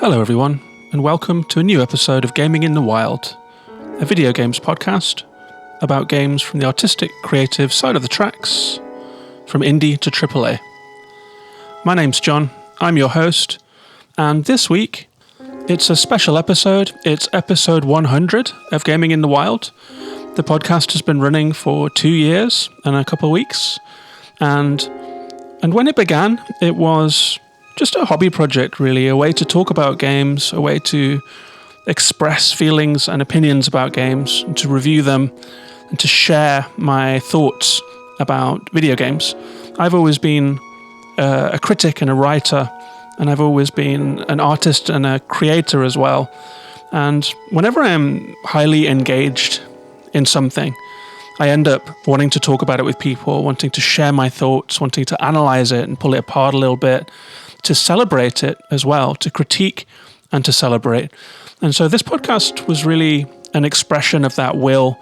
Hello everyone, and welcome to a new episode of Gaming in the Wild, a video games podcast about games from the artistic, creative side of the tracks, from indie to AAA. My name's John, I'm your host, and this week it's a special episode. It's episode 100 of Gaming in the Wild. The podcast has been running for 2 years and a couple of weeks, and when it began, it was just a hobby project, really, a way to talk about games, a way to express feelings and opinions about games, and to review them, and to share my thoughts about video games. I've always been a critic and a writer, and I've always been an artist and a creator as well. And whenever I'm highly engaged in something, I end up wanting to talk about it with people, wanting to share my thoughts, wanting to analyze it and pull it apart a little bit, to celebrate it as well, to critique and to celebrate. And so this podcast was really an expression of that will,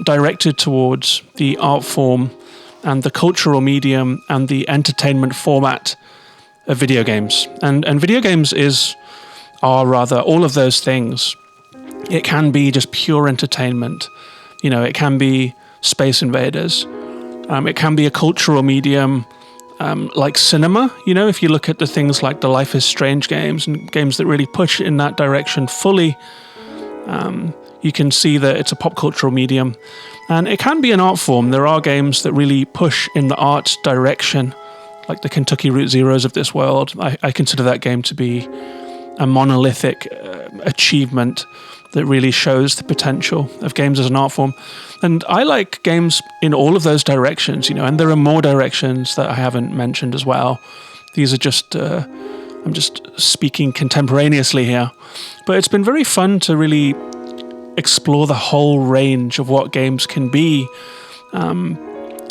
directed towards the art form and the cultural medium and the entertainment format of video games. And video games are rather all of those things. It can be just pure entertainment. You know, it can be Space Invaders. It can be a cultural medium like cinema. You know, if you look at the things like the Life is Strange games and games that really push in that direction fully, you can see that it's a pop cultural medium. And it can be an art form. There are games that really push in the art direction, like the Kentucky Route Zeros of this world. I consider that game to be a monolithic achievement that really shows the potential of games as an art form. And I like games in all of those directions, you know, and there are more directions that I haven't mentioned as well. These are just, I'm just speaking contemporaneously here. But it's been very fun to really explore the whole range of what games can be,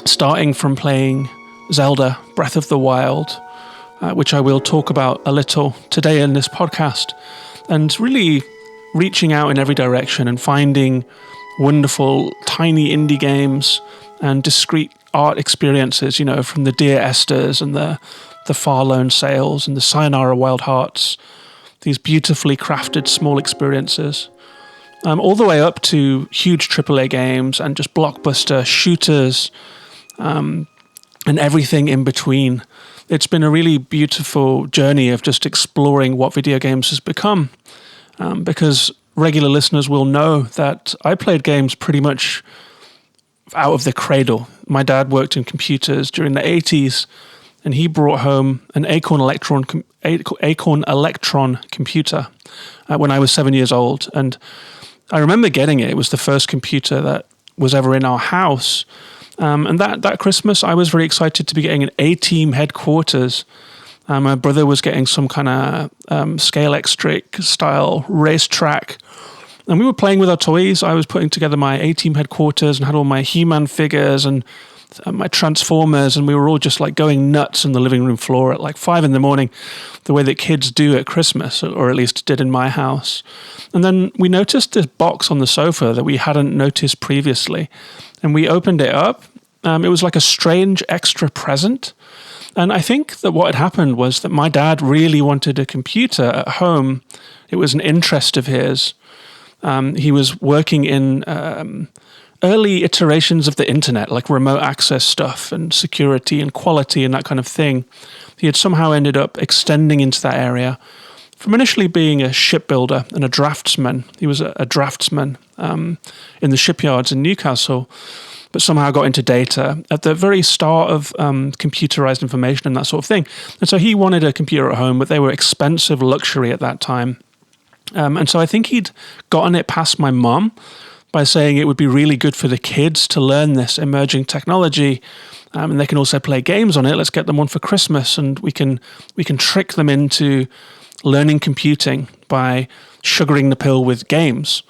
starting from playing Zelda Breath of the Wild, which I will talk about a little today in this podcast, and really reaching out in every direction and finding wonderful tiny indie games and discrete art experiences, you know, from the Dear Esther's and the Far Lone Sails and the Sayonara Wild Hearts, these beautifully crafted small experiences, all the way up to huge AAA games and just blockbuster shooters, and everything in between. It's been a really beautiful journey of just exploring what video games has become. Because regular listeners will know that I played games pretty much out of the cradle. My dad worked in computers during the 80s, and he brought home an Acorn Electron computer when I was 7 years old. And I remember getting it. It was the first computer that was ever in our house. And that Christmas, I was very excited to be getting an A-Team headquarters. My brother was getting some kind of scale-electric style racetrack. And we were playing with our toys. I was putting together my A-Team headquarters and had all my He-Man figures and my Transformers. And we were all just like going nuts on the living room floor at like 5 a.m, the way that kids do at Christmas, or at least did in my house. And then we noticed this box on the sofa that we hadn't noticed previously. And we opened it up. It was like a strange extra present. And I think that what had happened was that my dad really wanted a computer at home. It was an interest of his. He was working in early iterations of the internet, like remote access stuff and security and quality and that kind of thing. He had somehow ended up extending into that area from initially being a shipbuilder and a draftsman. He was a draftsman in the shipyards in Newcastle, but somehow got into data at the very start of computerized information and that sort of thing. And so he wanted a computer at home, but they were expensive luxury at that time. And so I think he'd gotten it past my mum by saying it would be really good for the kids to learn this emerging technology, and they can also play games on it. Let's get them one for Christmas, and we can trick them into learning computing by sugaring the pill with games.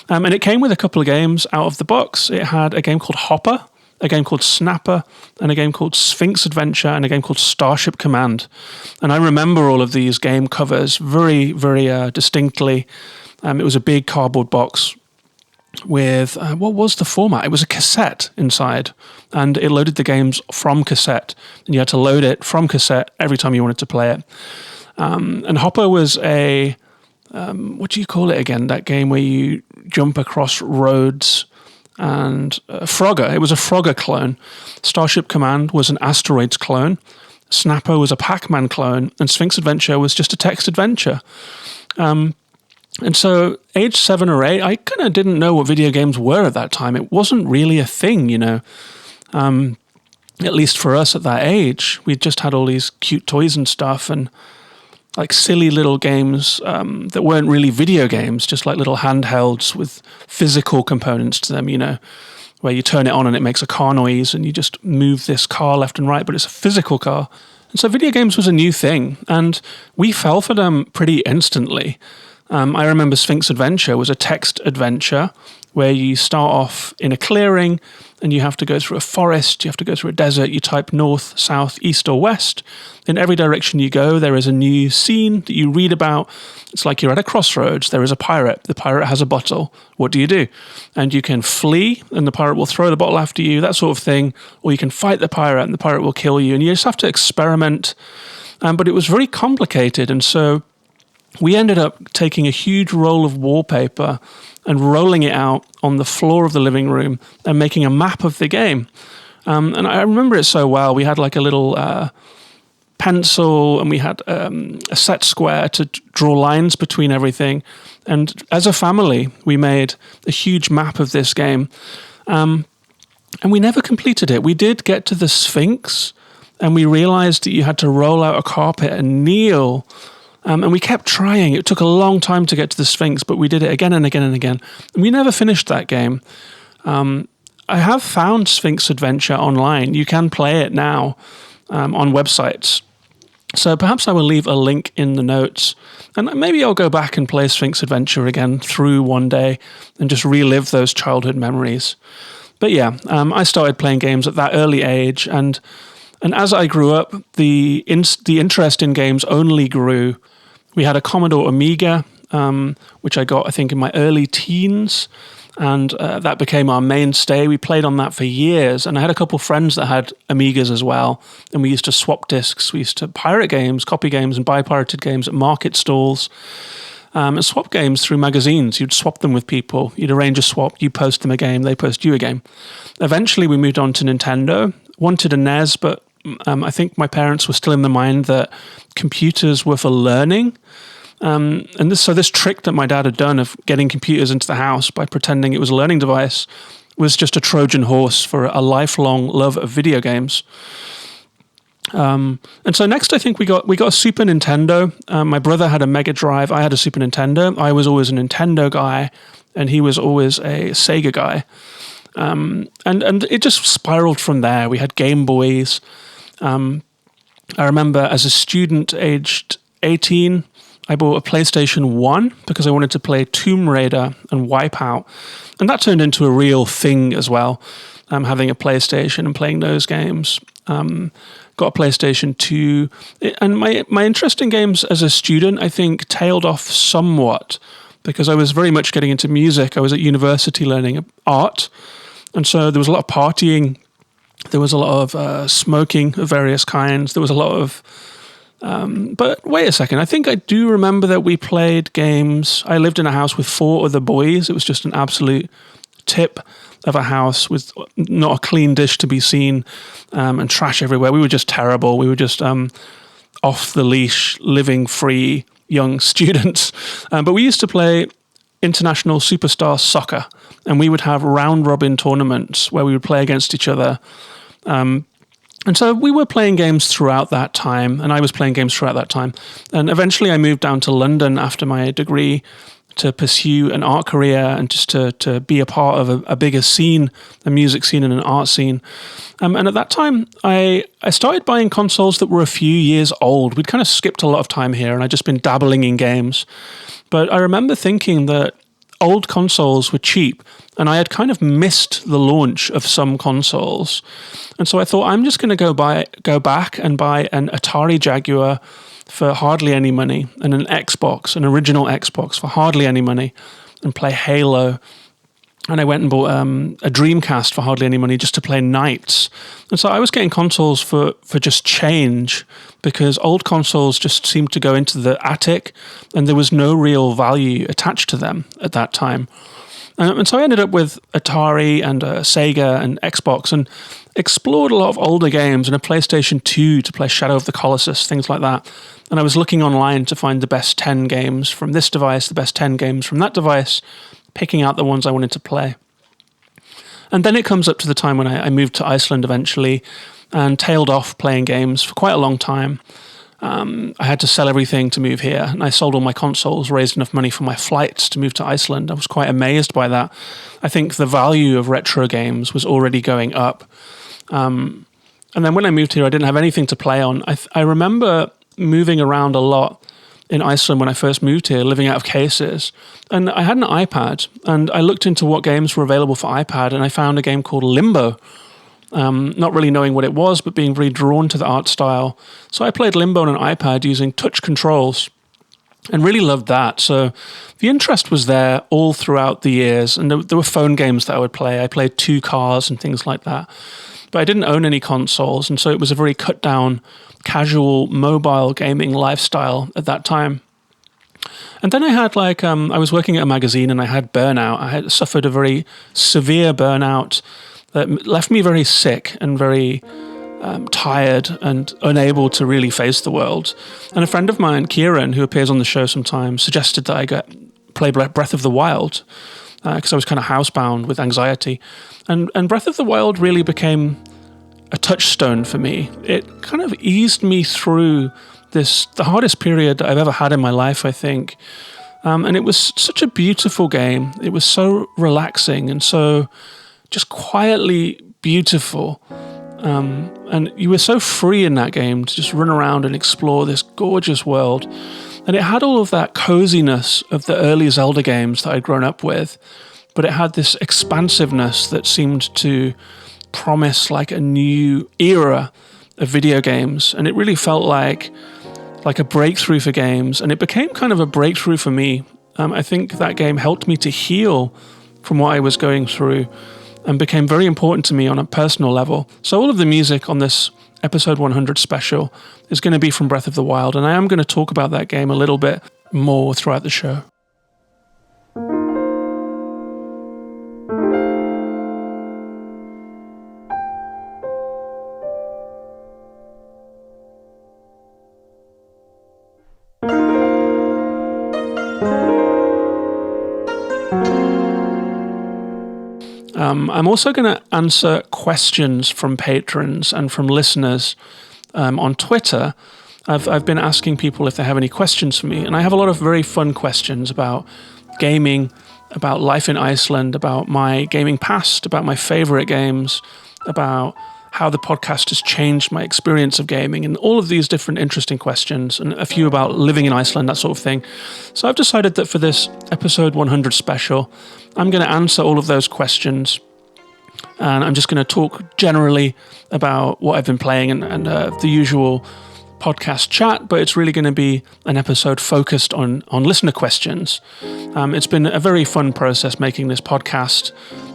And it came with a couple of games out of the box. It had a game called Hopper, a game called Snapper, and a game called Sphinx Adventure, and a game called Starship Command. And I remember all of these game covers very, very distinctly. It was a big cardboard box with, what was the format? It was a cassette inside, and it loaded the games from cassette. And you had to load it from cassette every time you wanted to play it. And Hopper was what do you call it again? That game where you jump across roads, and Frogger. It was a Frogger clone. Starship Command was an Asteroids clone. Snapper was a Pac-Man clone, and Sphinx Adventure was just a text adventure. And so, age 7 or 8, I kind of didn't know what video games were at that time. It wasn't really a thing, at least for us at that age. We just had all these cute toys and stuff, and like silly little games that weren't really video games, just like little handhelds with physical components to them, where you turn it on and it makes a car noise and you just move this car left and right, but it's a physical car. And so video games was a new thing, and we fell for them pretty instantly. I remember Sphinx Adventure was a text adventure where you start off in a clearing and you have to go through a forest, you have to go through a desert, you type north, south, east or west. In every direction you go, there is a new scene that you read about. It's like you're at a crossroads, there is a pirate, the pirate has a bottle. What do? And you can flee and the pirate will throw the bottle after you, that sort of thing. Or you can fight the pirate and the pirate will kill you, and you just have to experiment. But it was very complicated, and so we ended up taking a huge roll of wallpaper and rolling it out on the floor of the living room and making a map of the game. And I remember it so well. We had like a little pencil, and we had a set square to draw lines between everything. And as a family, we made a huge map of this game. And we never completed it. We did get to the Sphinx, and we realized that you had to roll out a carpet and kneel. And we kept trying. It took a long time to get to the Sphinx, but we did it again and again and again. And we never finished that game. I have found Sphinx Adventure online. You can play it now on websites. So perhaps I will leave a link in the notes. And maybe I'll go back and play Sphinx Adventure again through one day and just relive those childhood memories. But yeah, I started playing games at that early age. And as I grew up, the interest in games only grew. We had a Commodore Amiga, which I got, I think, in my early teens, and that became our mainstay. We played on that for years, and I had a couple of friends that had Amigas as well, and we used to swap discs. We used to pirate games, copy games, and buy pirated games at market stalls, and swap games through magazines. You'd swap them with people. You'd arrange a swap, you post them a game, they post you a game. Eventually, we moved on to Nintendo. Wanted a NES, but I think my parents were still in the mind that computers were for learning. And this trick that my dad had done of getting computers into the house by pretending it was a learning device was just a Trojan horse for a lifelong love of video games. And so next I think we got a Super Nintendo. My brother had a Mega Drive. I had a Super Nintendo. I was always a Nintendo guy, and he was always a Sega guy. And it just spiraled from there. We had Game Boys. I remember as a student aged 18, I bought a PlayStation 1 because I wanted to play Tomb Raider and Wipeout. And that turned into a real thing as well, having a PlayStation and playing those games. Got a PlayStation 2. And my interest in games as a student, I think, tailed off somewhat because I was very much getting into music. I was at university learning art. And so there was a lot of partying. There was a lot of smoking of various kinds. There was a lot of... but wait a second. I think I do remember that we played games. I lived in a house with 4 other boys. It was just an absolute tip of a house with not a clean dish to be seen, and trash everywhere. We were just terrible. We were just off the leash, living free young students. But we used to play international superstar soccer, and we would have round-robin tournaments where we would play against each other. And so we were playing games throughout that time, and I was playing games throughout that time. And eventually I moved down to London after my degree to pursue an art career and just to be a part of a bigger scene, a music scene and an art scene. And at that time, I started buying consoles that were a few years old. We'd kind of skipped a lot of time here, and I'd just been dabbling in games. But I remember thinking that old consoles were cheap, and I had kind of missed the launch of some consoles. And so I thought, I'm just going to go back and buy an Atari Jaguar for hardly any money, and an original Xbox for hardly any money, and play Halo. and I went and bought a Dreamcast for hardly any money just to play Knights. And so I was getting consoles for just change, because old consoles just seemed to go into the attic and there was no real value attached to them at that time. And so I ended up with Atari and Sega and Xbox, and explored a lot of older games and a PlayStation 2 to play Shadow of the Colossus, things like that. And I was looking online to find the best 10 games from this device, the best 10 games from that device, picking out the ones I wanted to play. And then it comes up to the time when I moved to Iceland eventually and tailed off playing games for quite a long time. I had to sell everything to move here, and I sold all my consoles, raised enough money for my flights to move to Iceland. I was quite amazed by that. I think the value of retro games was already going up. And then when I moved here, I didn't have anything to play on. I remember moving around a lot in Iceland when I first moved here, living out of cases. And I had an iPad, and I looked into what games were available for iPad, and I found a game called Limbo. Not really knowing what it was, but being very drawn to the art style. So I played Limbo on an iPad using touch controls and really loved that. So the interest was there all throughout the years, and there were phone games that I would play. I played 2 Cars and things like that. But I didn't own any consoles, and so it was a very cut-down, casual, mobile gaming lifestyle at that time. And then I had I was working at a magazine and I had burnout. I had suffered a very severe burnout that left me very sick and very tired and unable to really face the world. And a friend of mine, Kieran, who appears on the show sometimes, suggested that I play Breath of the Wild, because I was kind of housebound with anxiety. And Breath of the Wild really became a touchstone for me. It kind of eased me through the hardest period that I've ever had in my life, I think. And it was such a beautiful game. It was so relaxing and so just quietly beautiful. And you were so free in that game to just run around and explore this gorgeous world. And it had all of that coziness of the early Zelda games that I'd grown up with, but it had this expansiveness that seemed to promise like a new era of video games. And it really felt like a breakthrough for games. And it became kind of a breakthrough for me. I think that game helped me to heal from what I was going through and became very important to me on a personal level. So all of the music on this episode 100 special is going to be from Breath of the Wild, and I am going to talk about that game a little bit more throughout the show. I'm also going to answer questions from patrons and from listeners on Twitter. I've been asking people if they have any questions for me, and I have a lot of very fun questions about gaming, about life in Iceland, about my gaming past, about my favorite games, about how the podcast has changed my experience of gaming, and all of these different interesting questions, and a few about living in Iceland, that sort of thing. So I've decided that for this episode 100 special, I'm going to answer all of those questions, and I'm just going to talk generally about what I've been playing and the usual podcast chat, but it's really going to be an episode focused on listener questions. It's been a very fun process making this podcast.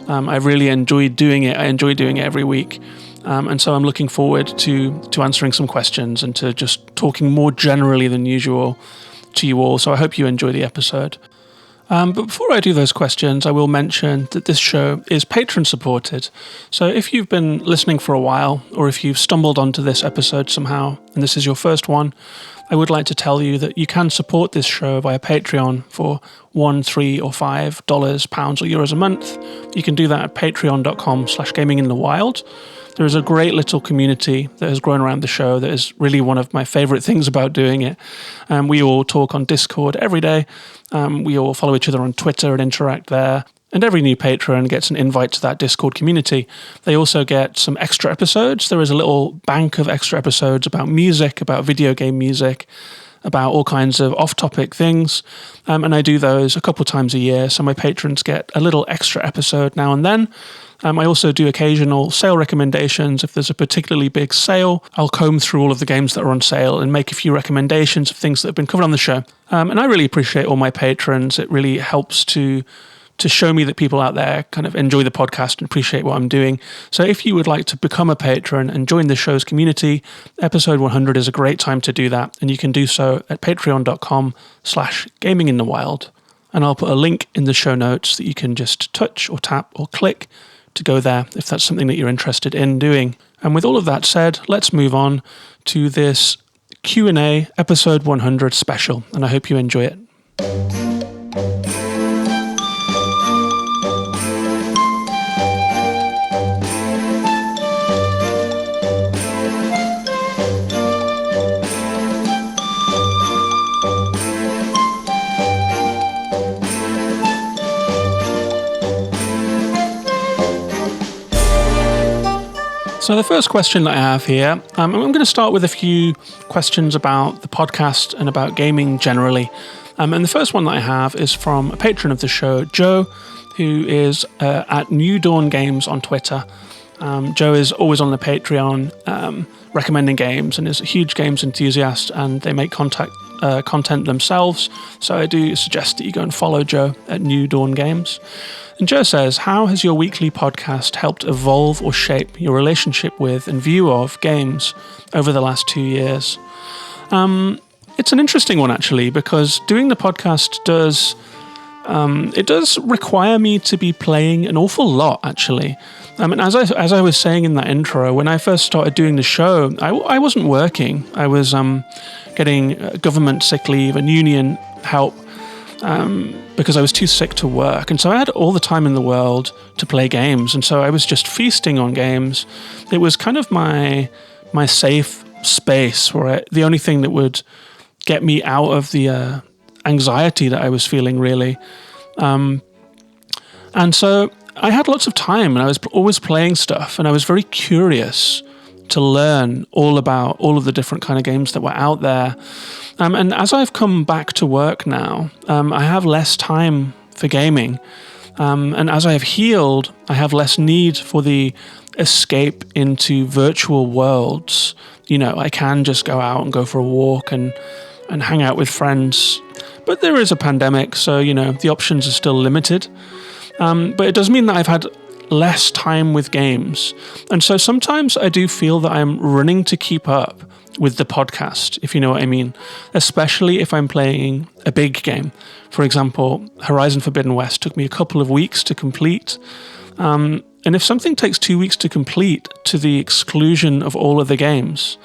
I've really enjoyed doing it. I enjoy doing it every week. And so I'm looking forward to answering some questions and to just talking more generally than usual to you all. So I hope you enjoy the episode. But before I do those questions, I will mention that this show is patron supported. So if you've been listening for a while, or if you've stumbled onto this episode somehow, and this is your first one, I would like to tell you that you can support this show via Patreon for $1, $3, or $5, pounds, or euros a month. You can do that at patreon.com/gaminginthewild. There is a great little community that has grown around the show that is really one of my favorite things about doing it. We all talk on Discord every day. We all follow each other on Twitter and interact there. And every new patron gets an invite to that Discord community. They also get some extra episodes. There is a little bank of extra episodes about music, about video game music, about all kinds of off-topic things. And I do those a couple times a year, so my patrons get a little extra episode now and then. I also do occasional sale recommendations. If there's a particularly big sale, I'll comb through all of the games that are on sale and make a few recommendations of things that have been covered on the show. And I really appreciate all my patrons. It really helps to to show me that people out there kind of enjoy the podcast and appreciate what I'm doing. So if you would like to become a patron and join the show's community, episode 100 is a great time to do that. And you can do so at patreon.com/gaminginthewild. And I'll put a link in the show notes that you can just touch or tap or click to go there if that's something that you're interested in doing. And with all of that said, let's move on to this Q&A episode 100 special. And I hope you enjoy it. So the first question that I have here, I'm going to start with a few questions about the podcast and about gaming generally. And the first one that I have is from a patron of the show, Joe, who is at New Dawn Games on Twitter. Joe is always on the Patreon recommending games and is a huge games enthusiast, and they make content themselves. So I do suggest that you go and follow Joe at New Dawn Games. And Joe says, how has your weekly podcast helped evolve or shape your relationship with and view of games over the last 2 years? It's an interesting one, actually, because doing the podcast does require me to be playing an awful lot, actually. And as I was saying in that intro, when I first started doing the show, I wasn't working. I was getting government sick leave and union help because I was too sick to work. And so I had all the time in the world to play games. And so I was just feasting on games. It was kind of my safe space, where the only thing that would get me out of the anxiety that I was feeling, really. And so I had lots of time, and I was always playing stuff, and I was very curious to learn all about all of the different kind of games that were out there. And as I've come back to work now, I have less time for gaming. And as I have healed, I have less need for the escape into virtual worlds. You know, I can just go out and go for a walk and hang out with friends. But there is a pandemic, so, you know, the options are still limited. But it does mean that I've had less time with games. And so sometimes I do feel that I'm running to keep up with the podcast, if you know what I mean, especially if I'm playing a big game. For example, Horizon Forbidden West took me a couple of weeks to complete. And if something takes 2 weeks to complete to the exclusion of all other games,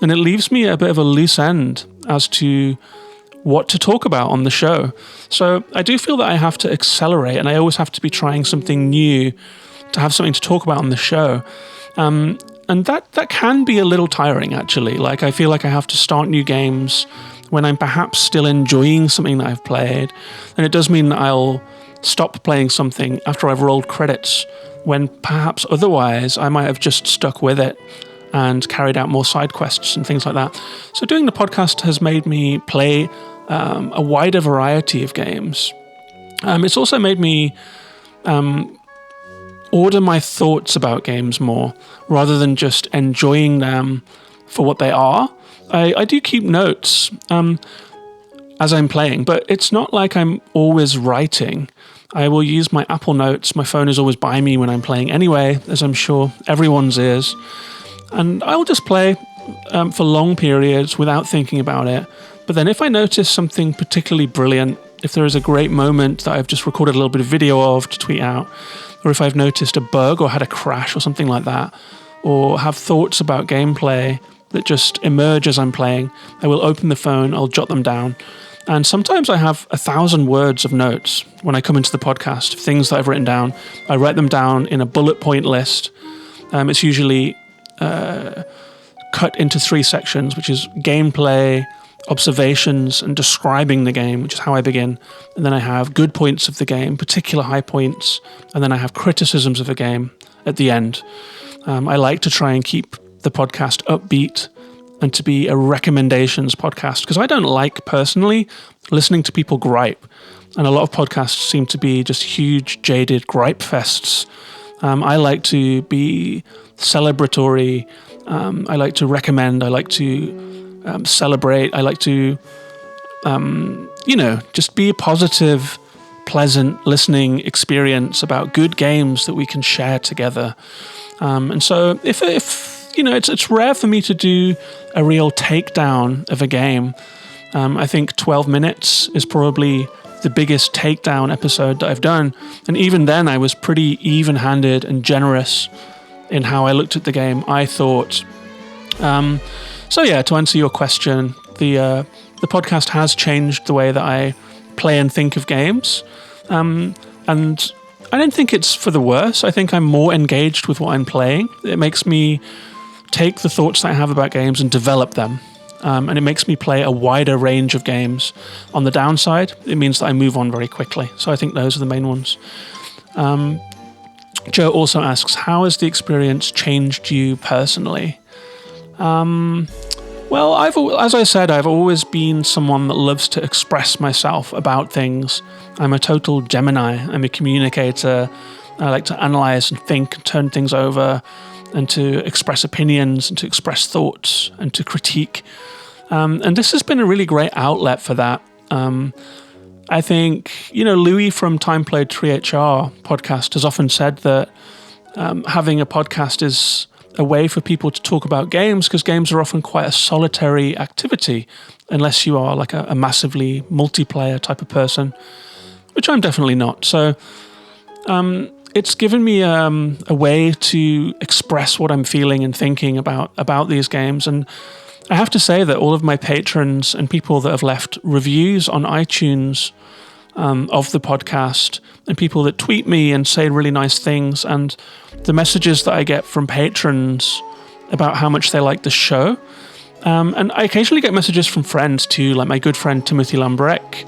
then it leaves me a bit of a loose end as to what to talk about on the show. So I do feel that I have to accelerate, and I always have to be trying something new to have something to talk about on the show. And that can be a little tiring, actually. Like, I feel like I have to start new games when I'm perhaps still enjoying something that I've played. And it does mean that I'll stop playing something after I've rolled credits, when perhaps otherwise I might have just stuck with it and carried out more side quests and things like that. So doing the podcast has made me play a wider variety of games. It's also made me order my thoughts about games more, rather than just enjoying them for what they are. I do keep notes as I'm playing, but it's not like I'm always writing. I will use my Apple Notes. My phone is always by me when I'm playing anyway, as I'm sure everyone's is. And I'll just play for long periods without thinking about it. But then if I notice something particularly brilliant, if there is a great moment that I've just recorded a little bit of video of to tweet out, or if I've noticed a bug or had a crash or something like that, or have thoughts about gameplay that just emerge as I'm playing, I will open the phone, I'll jot them down. And sometimes I have 1,000 words of notes when I come into the podcast, things that I've written down. I write them down in a bullet point list. It's usually cut into 3 sections, which is gameplay, observations, and describing the game, which is how I begin. And then I have good points of the game, particular high points, and then I have criticisms of the game at the end. I like to try and keep the podcast upbeat and to be a recommendations podcast, because I don't like, personally, listening to people gripe. And a lot of podcasts seem to be just huge, jaded gripe fests. I like to be celebratory. I like to recommend. I like to celebrate. I like to, just be a positive pleasant listening experience about good games that we can share together. And so if it's rare for me to do a real takedown of a game. I think 12 minutes is probably the biggest takedown episode that I've done. And even then, I was pretty even-handed and generous in how I looked at the game, I thought. So yeah, to answer your question, the podcast has changed the way that I play and think of games. And I don't think it's for the worse. I think I'm more engaged with what I'm playing. It makes me take the thoughts that I have about games and develop them. And it makes me play a wider range of games. On the downside, it means that I move on very quickly. So I think those are the main ones. Joe also asks, how has the experience changed you personally? Well, as I said, I've always been someone that loves to express myself about things. I'm a total Gemini. I'm a communicator. I like to analyze and think and turn things over and to express opinions and to express thoughts and to critique. And this has been a really great outlet for that. I think, Louis from Time Played 3HR podcast has often said that having a podcast is a way for people to talk about games, because games are often quite a solitary activity unless you are like a massively multiplayer type of person, which I'm definitely not. So it's given me a way to express what I'm feeling and thinking about these games. And I have to say that all of my patrons and people that have left reviews on iTunes of the podcast, and people that tweet me and say really nice things, and the messages that I get from patrons about how much they like the show. And I occasionally get messages from friends too, like my good friend Timothy Lambrec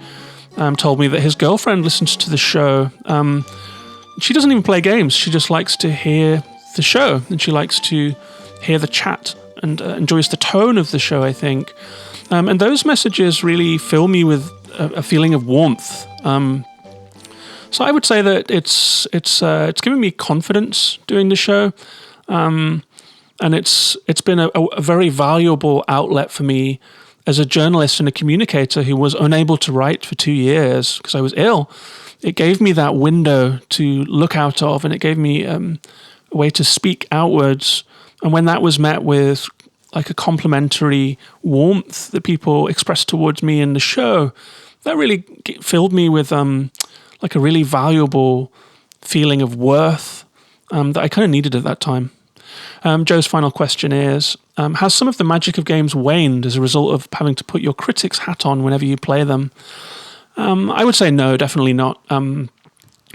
told me that his girlfriend listens to the show. She doesn't even play games. She just likes to hear the show, and she likes to hear the chat and enjoys the tone of the show, I think. And those messages really fill me with a feeling of warmth. So I would say that it's given me confidence doing the show, and it's been a very valuable outlet for me as a journalist and a communicator who was unable to write for 2 years because I was ill. It gave me that window to look out of, and it gave me a way to speak outwards. And when that was met with like a complimentary warmth that people expressed towards me in the show, that really filled me with like a really valuable feeling of worth that I kind of needed at that time. Joe's final question is, has some of the magic of games waned as a result of having to put your critic's hat on whenever you play them? I would say no, definitely not.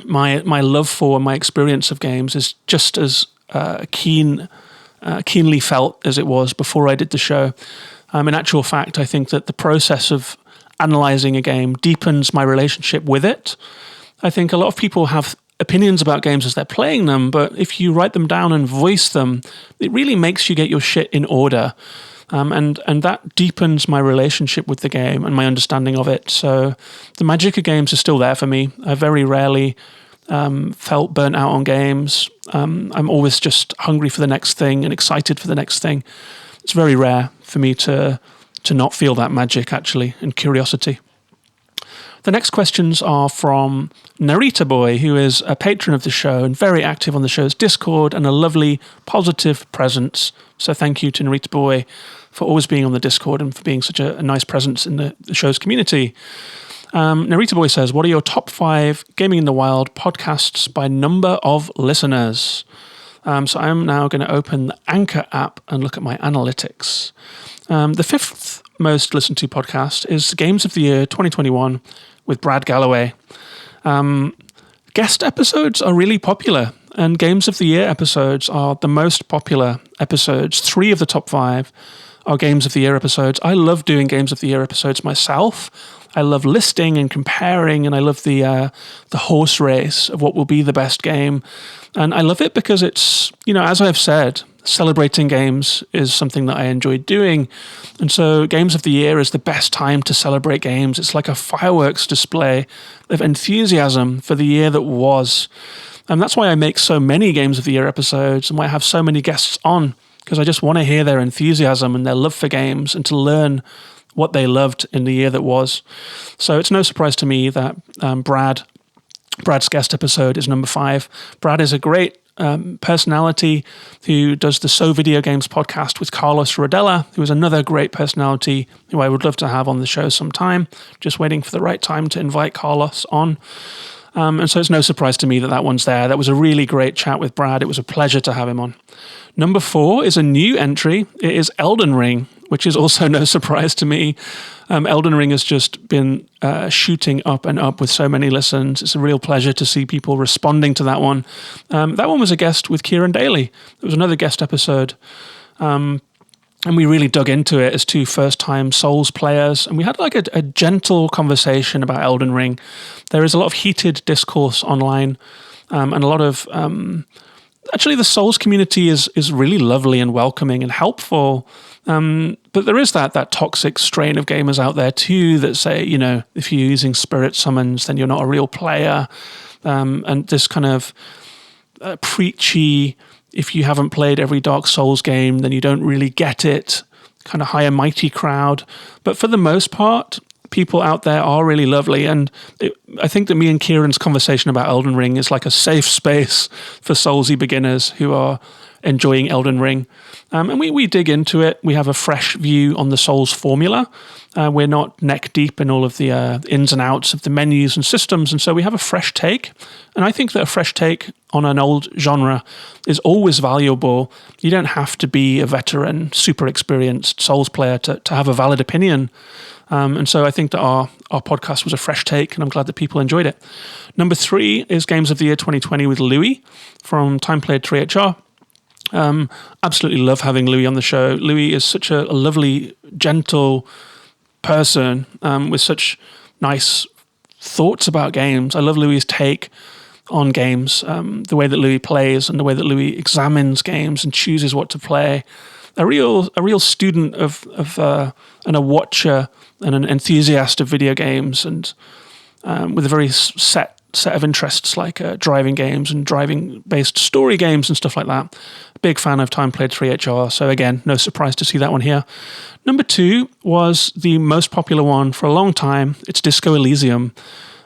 My love for my experience of games is just as keenly felt as it was before I did the show. In actual fact, I think that the process of analyzing a game deepens my relationship with it. I think a lot of people have opinions about games as they're playing them, but if you write them down and voice them, it really makes you get your shit in order. And that deepens my relationship with the game and my understanding of it. So the magic of games is still there for me. I very rarely felt burnt out on games. I'm always just hungry for the next thing and excited for the next thing. It's very rare for me to not feel that magic, actually, and curiosity. The next questions are from Narita Boy, who is a patron of the show and very active on the show's Discord and a lovely, positive presence. So thank you to Narita Boy for always being on the Discord and for being such a nice presence in the show's community. Narita Boy says, what are your top 5 Gaming in the Wild podcasts by number of listeners? So I'm now going to open the Anchor app and look at my analytics. The 5th most listened to podcast is Games of the Year 2021 with Brad Galloway. Guest episodes are really popular, and Games of the Year episodes are the most popular episodes. 3 of the top 5 are Games of the Year episodes. I love doing Games of the Year episodes myself. I love listing and comparing, and I love the horse race of what will be the best game. And I love it because it's, as I've said, celebrating games is something that I enjoy doing. And so Games of the Year is the best time to celebrate games. It's like a fireworks display of enthusiasm for the year that was. And that's why I make so many Games of the Year episodes and why I have so many guests on, because I just want to hear their enthusiasm and their love for games and to learn what they loved in the year that was. So it's no surprise to me that Brad Brad's guest episode is number 5. Brad is a great personality who does the So Video Games podcast with Carlos Rodella, who is another great personality who I would love to have on the show sometime. Just waiting for the right time to invite Carlos on. And so it's no surprise to me that one's there. That was a really great chat with Brad. It was a pleasure to have him on. Number 4 is a new entry. It is EldenRing, which is also no surprise to me. EldenRing has just been shooting up and up with so many listens. It's a real pleasure to see people responding to that one. That one was a guest with Kieran Daly. It was another guest episode. And we really dug into it as 2 first-time Souls players. And we had like a gentle conversation about EldenRing. There is a lot of heated discourse online and a lot of... actually, the Souls community is really lovely and welcoming and helpful. But there is that toxic strain of gamers out there too that say, if you're using spirit summons, then you're not a real player. And this kind of preachy, if you haven't played every Dark Souls game, then you don't really get it, kind of high and mighty crowd. But for the most part, people out there are really lovely. And I think that me and Kieran's conversation about Elden Ring is like a safe space for Soulsy beginners who are enjoying Elden Ring. And we dig into it. We have a fresh view on the Souls formula. We're not neck deep in all of the ins and outs of the menus and systems. And so we have a fresh take. And I think that a fresh take on an old genre is always valuable. You don't have to be a veteran, super experienced Souls player to have a valid opinion. And so I think that our podcast was a fresh take, and I'm glad that people enjoyed it. Number 3 is Games of the Year 2020 with Louis from Time Played 3HR. Absolutely love having Louis on the show. Louis is such a lovely, gentle person with such nice thoughts about games. I love Louis's take on games, the way that Louis plays and the way that Louis examines games and chooses what to play. A real student of and a watcher and an enthusiast of video games, and with a very set of interests like driving games and driving-based story games and stuff like that. Big fan of Time Played 3HR, so again, no surprise to see that one here. Number 2 was the most popular one for a long time. It's Disco Elysium.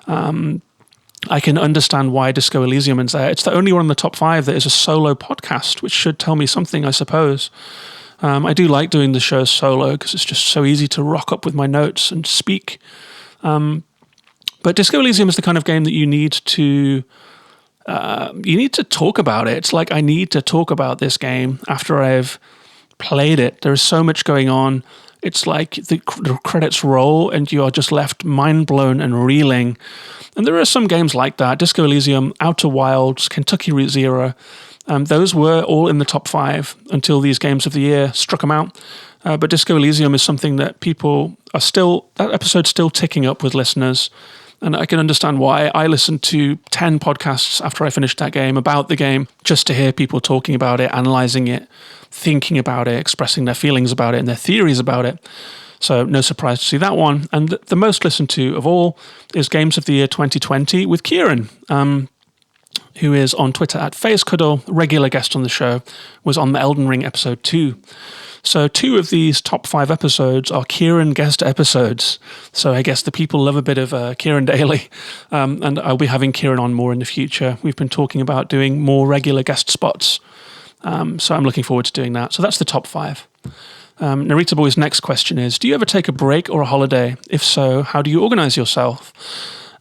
I can understand why Disco Elysium is there. It's the only one in the top 5 that is a solo podcast, which should tell me something, I suppose. I do like doing the show solo because it's just so easy to rock up with my notes and speak. But Disco Elysium is the kind of game that you need to talk about it. It's like I need to talk about this game after I've played it. There is so much going on. It's like the credits roll and you are just left mind blown and reeling. And there are some games like that. Disco Elysium, Outer Wilds, Kentucky Route Zero. Those were all in the top 5 until these Games of the Year struck them out. But Disco Elysium is something that people are that episode's still ticking up with listeners. And I can understand why. I listened to 10 podcasts after I finished that game about the game just to hear people talking about it, analyzing it, thinking about it, expressing their feelings about it and their theories about it. So no surprise to see that one. And the most listened to of all is Games of the Year 2020 with Kieran, who is on Twitter at FazeCuddle, regular guest on the show, was on the Elden Ring episode 2. So 2 of these top 5 episodes are Kieran guest episodes. So I guess the people love a bit of Kieran Daly, and I'll be having Kieran on more in the future. We've been talking about doing more regular guest spots, so I'm looking forward to doing that. So that's the top 5. Narita Boy's next question is, do you ever take a break or a holiday? If so, how do you organize yourself?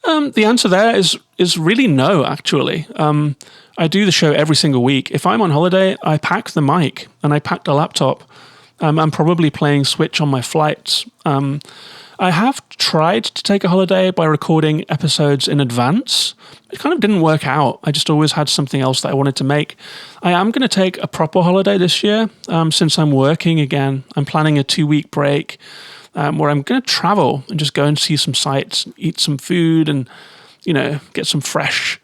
The answer there is really no, actually. I do the show every single week. If I'm on holiday, I pack the mic and I pack the laptop. I'm probably playing Switch on my flights. I have tried to take a holiday by recording episodes in advance. It kind of didn't work out. I just always had something else that I wanted to make. I am going to take a proper holiday this year since I'm working again. I'm planning a 2-week break where I'm going to travel and just go and see some sights, eat some food, and get some fresh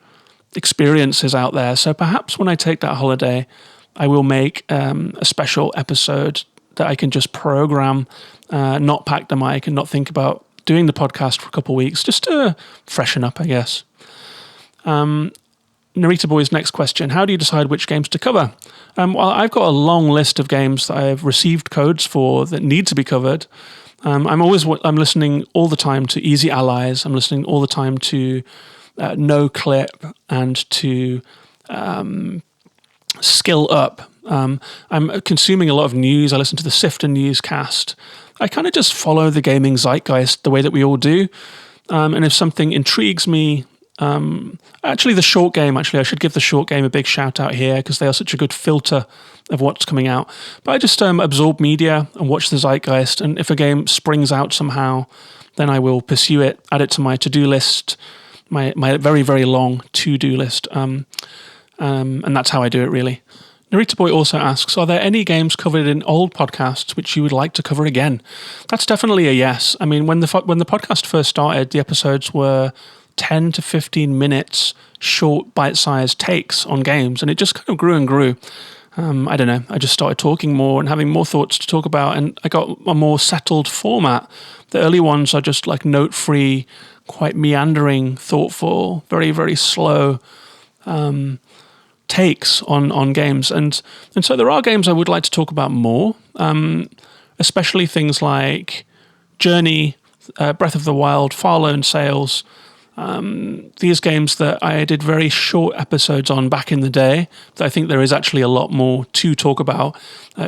experiences out there. So perhaps when I take that holiday, I will make a special episode that I can just program, not pack the mic and not think about doing the podcast for a couple of weeks, just to freshen up, I guess. Narita Boy's next question, how do you decide which games to cover? Well, I've got a long list of games that I've received codes for that need to be covered. I'm listening all the time to Easy Allies. I'm listening all the time to no clip and to skill up. I'm consuming a lot of news. I listen to the Sifter newscast. I kind of just follow the gaming zeitgeist the way that we all do. And if something intrigues me, actually the short game, I should give the short game a big shout out here because they are such a good filter of what's coming out. But I just absorb media and watch the zeitgeist. And if a game springs out somehow, then I will pursue it, add it to my to-do list, my very, very long to-do list. And that's how I do it, really. Narita Boy also asks, are there any games covered in old podcasts which you would like to cover again? That's definitely a yes. I mean, when the podcast first started, the episodes were 10 to 15 minutes, short, bite-sized takes on games, and it just kind of grew and grew. I don't know, I just started talking more and having more thoughts to talk about, and I got a more settled format. The early ones are just like note-free, quite meandering, thoughtful, very, very slow takes on games, and so there are games I would like to talk about more, especially things like Journey, Breath of the Wild, Far Lone Sails, these games that I did very short episodes on back in the day, that I think there is actually a lot more to talk about.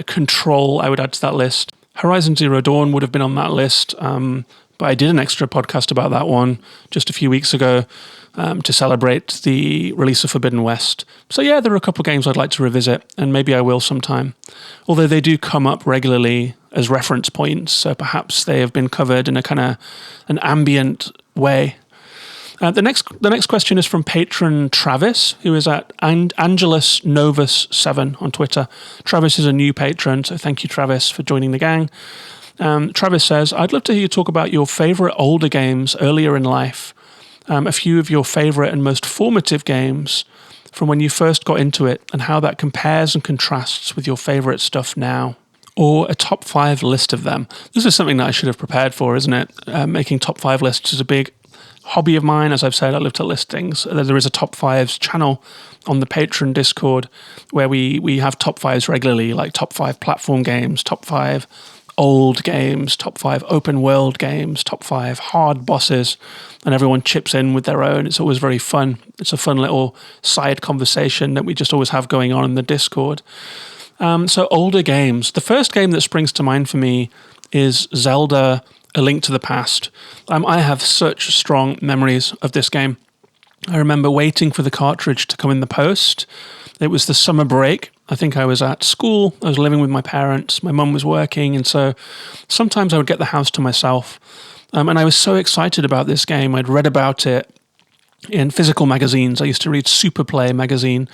Control, I would add to that list. Horizon Zero Dawn would have been on that list, but I did an extra podcast about that one just a few weeks ago to celebrate the release of Forbidden West. So yeah, there are a couple of games I'd like to revisit, and maybe I will sometime. Although they do come up regularly as reference points, so perhaps they have been covered in a kind of an ambient way. The next question is from patron Travis, who is at Angelus Novus 7 on Twitter. Travis is a new patron, so thank you, Travis, for joining the gang. Travis says, I'd love to hear you talk about your favourite older games earlier in life, a few of your favourite and most formative games from when you first got into it, and how that compares and contrasts with your favourite stuff now. Or a top 5 list of them. This is something that I should have prepared for, isn't it? Making top 5 lists is a big hobby of mine. As I've said, I love to list things. There is a top 5s channel on the Patreon Discord where we have top 5s regularly, like top 5 platform games, top 5 old games, top 5 open world games, top 5 hard bosses, and everyone chips in with their own. It's always very fun. It's a fun little side conversation that we just always have going on in the Discord. So older games. The first game that springs to mind for me is Zelda A Link to the Past. I have such strong memories of this game. I remember waiting for the cartridge to come in the post. It was the summer break. I think I was at school. I was living with my parents. My mum was working, and so sometimes I would get the house to myself. And I was so excited about this game. I'd read about it in physical magazines. I used to read Super Play magazine,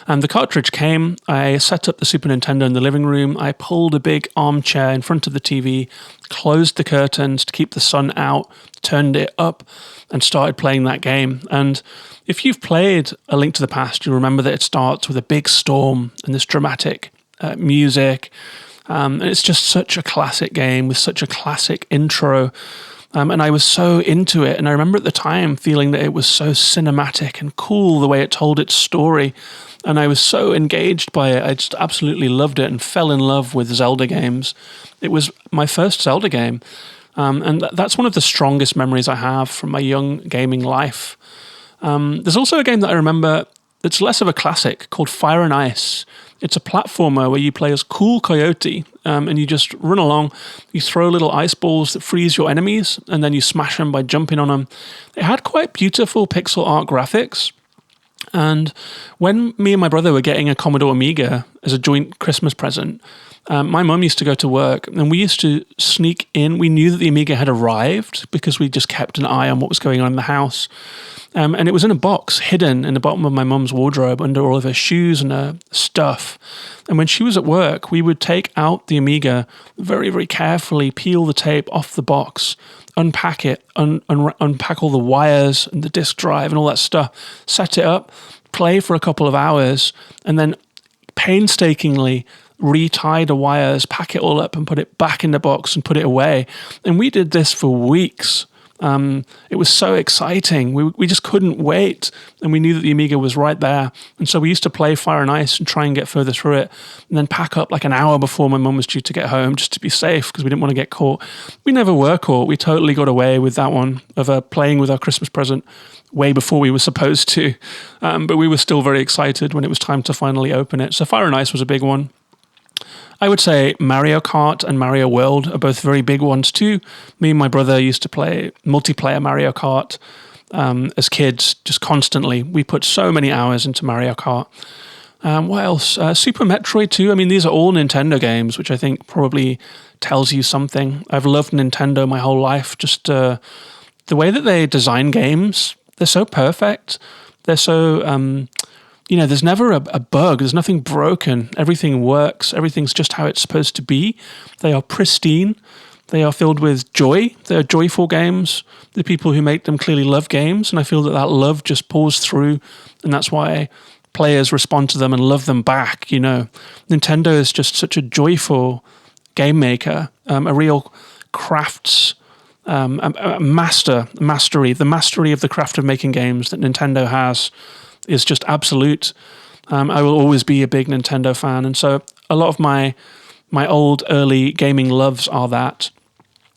and the cartridge came. I set up the Super Nintendo in the living room. I pulled a big armchair in front of the TV, closed the curtains to keep the sun out, turned it up, and started playing that game. And if you've played A Link to the Past, you remember that it starts with a big storm and this dramatic music. And it's just such a classic game with such a classic intro. And I was so into it. And I remember at the time feeling that it was so cinematic and cool the way it told its story. And I was so engaged by it. I just absolutely loved it and fell in love with Zelda games. It was my first Zelda game. And that's one of the strongest memories I have from my young gaming life. There's also a game that I remember that's less of a classic called Fire and Ice. It's a platformer where you play as Cool Coyote, and you just run along. You throw little ice balls that freeze your enemies, and then you smash them by jumping on them. It had quite beautiful pixel art graphics. And when me and my brother were getting a Commodore Amiga as a joint Christmas present, my mum used to go to work, and we used to sneak in. We knew that the Amiga had arrived because we just kept an eye on what was going on in the house. And it was in a box hidden in the bottom of my mum's wardrobe under all of her shoes and her stuff. And when she was at work, we would take out the Amiga very, very carefully, peel the tape off the box, unpack it, unpack all the wires and the disk drive and all that stuff, set it up, play for a couple of hours, and then painstakingly retie the wires, pack it all up and put it back in the box and put it away. And we did this for weeks. It was so exciting. We just couldn't wait, and we knew that the Amiga was right there. And so we used to play Fire and Ice and try and get further through it, and then pack up like an hour before my mum was due to get home just to be safe because we didn't want to get caught. We never were caught. We totally got away with that one of playing with our Christmas present way before we were supposed to. But we were still very excited when it was time to finally open it. So Fire and Ice was a big one. I would say Mario Kart and Mario World are both very big ones too. Me and my brother used to play multiplayer Mario Kart as kids, just constantly. We put so many hours into Mario Kart. What else? Super Metroid too. I mean, these are all Nintendo games, which I think probably tells you something. I've loved Nintendo my whole life. Just the way that they design games, they're so perfect. They're so... there's never a bug. There's nothing broken. Everything works. Everything's just how it's supposed to be. They are pristine. They are filled with joy. They are joyful games. The people who make them clearly love games, and I feel that love just pours through, and that's why players respond to them and love them back. Nintendo is just such a joyful game maker, a real crafts. A mastery. The mastery of the craft of making games that Nintendo has is just absolute. I will always be a big Nintendo fan, and so a lot of my old early gaming loves are that.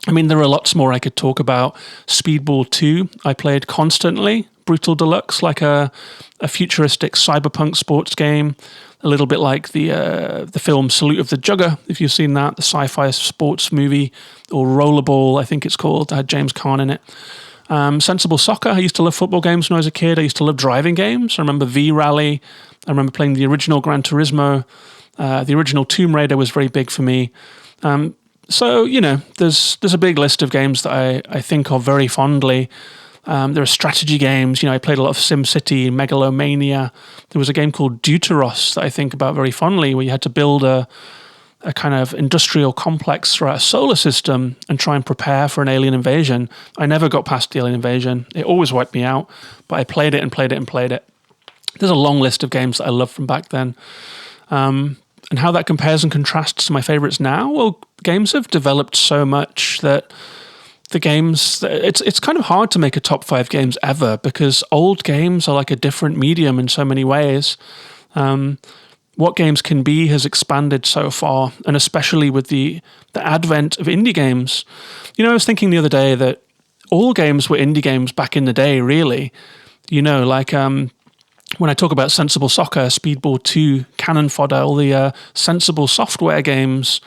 I mean, there are lots more I could talk about. Speedball 2, I played constantly. Brutal Deluxe, like a futuristic cyberpunk sports game, a little bit like the film Salute of the Jugger, if you've seen that, the sci-fi sports movie, or Rollerball, I think it's called. It had James Caan in it. Sensible Soccer. I used to love football games when I was a kid. I used to love driving games. I remember V-Rally. I remember playing the original Gran Turismo. The original Tomb Raider was very big for me. So, there's a big list of games that I think of very fondly. There are strategy games. I played a lot of SimCity, Megalomania. There was a game called Deuteros that I think about very fondly, where you had to build a kind of industrial complex throughout a solar system and try and prepare for an alien invasion. I never got past the alien invasion. It always wiped me out, but I played it and played it and played it. There's a long list of games that I love from back then. And how that compares and contrasts to my favorites now? Well, games have developed so much that the games, it's kind of hard to make a top 5 games ever because old games are like a different medium in so many ways. What games can be has expanded so far, and especially with the advent of indie games. I was thinking the other day that all games were indie games back in the day, really. When I talk about Sensible Soccer, Speedball 2, Cannon Fodder, all the Sensible Software games,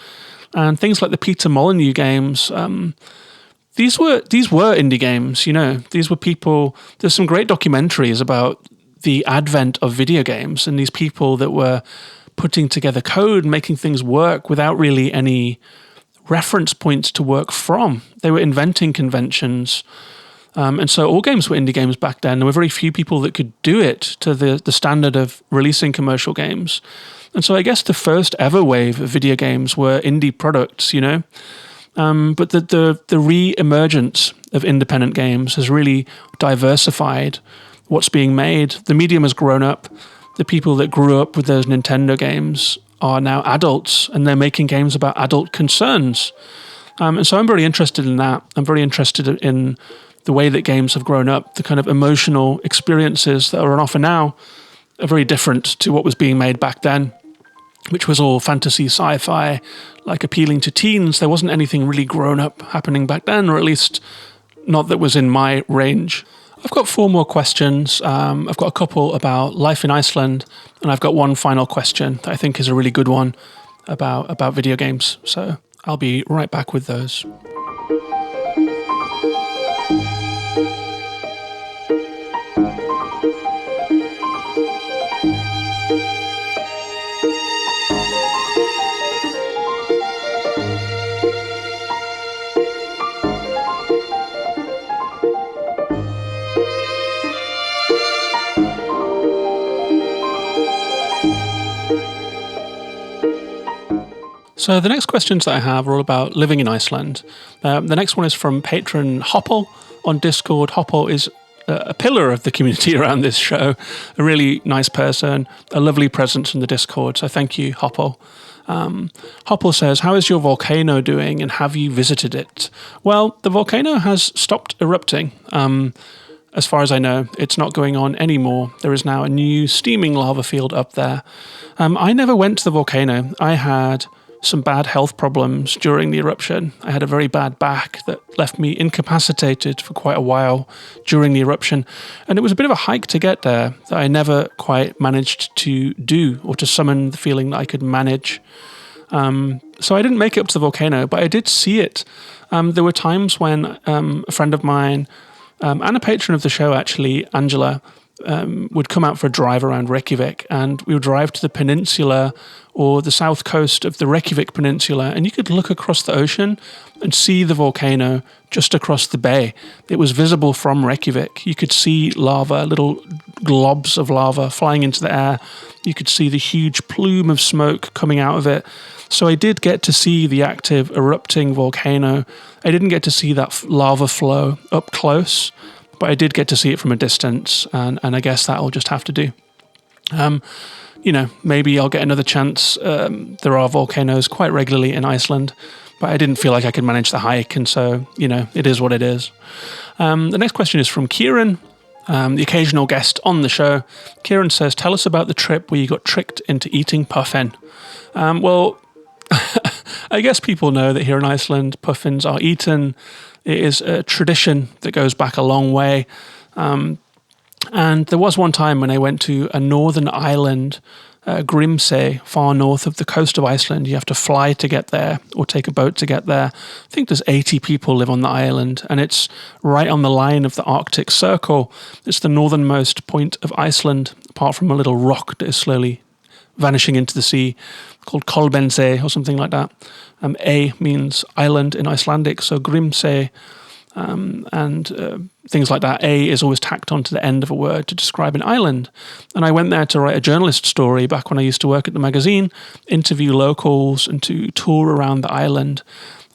and things like the Peter Molyneux games, these were indie games, These were people... There's some great documentaries about the advent of video games and these people that were putting together code and making things work without really any reference points to work from. They were inventing conventions. And so all games were indie games back then. There were very few people that could do it to the standard of releasing commercial games. And so I guess the first ever wave of video games were indie products, But the re-emergence of independent games has really diversified what's being made. The medium has grown up. The people that grew up with those Nintendo games are now adults, and they're making games about adult concerns. And so I'm very interested in that. I'm very interested in the way that games have grown up. The kind of emotional experiences that are on offer now are very different to what was being made back then, which was all fantasy, sci-fi, like appealing to teens. There wasn't anything really grown up happening back then, or at least not that was in my range. I've got 4 more questions. I've got a couple about life in Iceland, and I've got one final question that I think is a really good one about video games. So I'll be right back with those. So the next questions that I have are all about living in Iceland. The next one is from patron Hoppel on Discord. Hoppel is a pillar of the community around this show, a really nice person, a lovely presence in the Discord. So thank you, Hoppel. Hoppel says, how is your volcano doing and have you visited it? Well, the volcano has stopped erupting. As far as I know, it's not going on anymore. There is now a new steaming lava field up there. I never went to the volcano. I had some bad health problems during the eruption. I had a very bad back that left me incapacitated for quite a while during the eruption. And it was a bit of a hike to get there that I never quite managed to do or to summon the feeling that I could manage. So I didn't make it up to the volcano, but I did see it. There were times when a friend of mine, and a patron of the show actually, Angela, would come out for a drive around Reykjavik, and we would drive to the peninsula or the south coast of the Reykjavik Peninsula, and you could look across the ocean and see the volcano just across the bay. It was visible from Reykjavik. You could see lava, little globs of lava flying into the air. You could see the huge plume of smoke coming out of it. So I did get to see the active erupting volcano. I didn't get to see that lava flow up close, but I did get to see it from a distance, and I guess that'll just have to do. Maybe I'll get another chance. There are volcanoes quite regularly in Iceland, but I didn't feel like I could manage the hike, and so, it is what it is. The next question is from Kieran, the occasional guest on the show. Kieran says, tell us about the trip where you got tricked into eating puffin. Well, I guess people know that here in Iceland, puffins are eaten. It is a tradition that goes back a long way. And there was one time when I went to a northern island, Grimsey, far north of the coast of Iceland. You have to fly to get there or take a boat to get there. I think there's 80 people live on the island, and it's right on the line of the Arctic Circle. It's the northernmost point of Iceland, apart from a little rock that is slowly vanishing into the sea, called Kolbensey or something like that. A means island in Icelandic, so Grimsey, and things like that. A is always tacked onto the end of a word to describe an island. And I went there to write a journalist story back when I used to work at the magazine, interview locals and to tour around the island.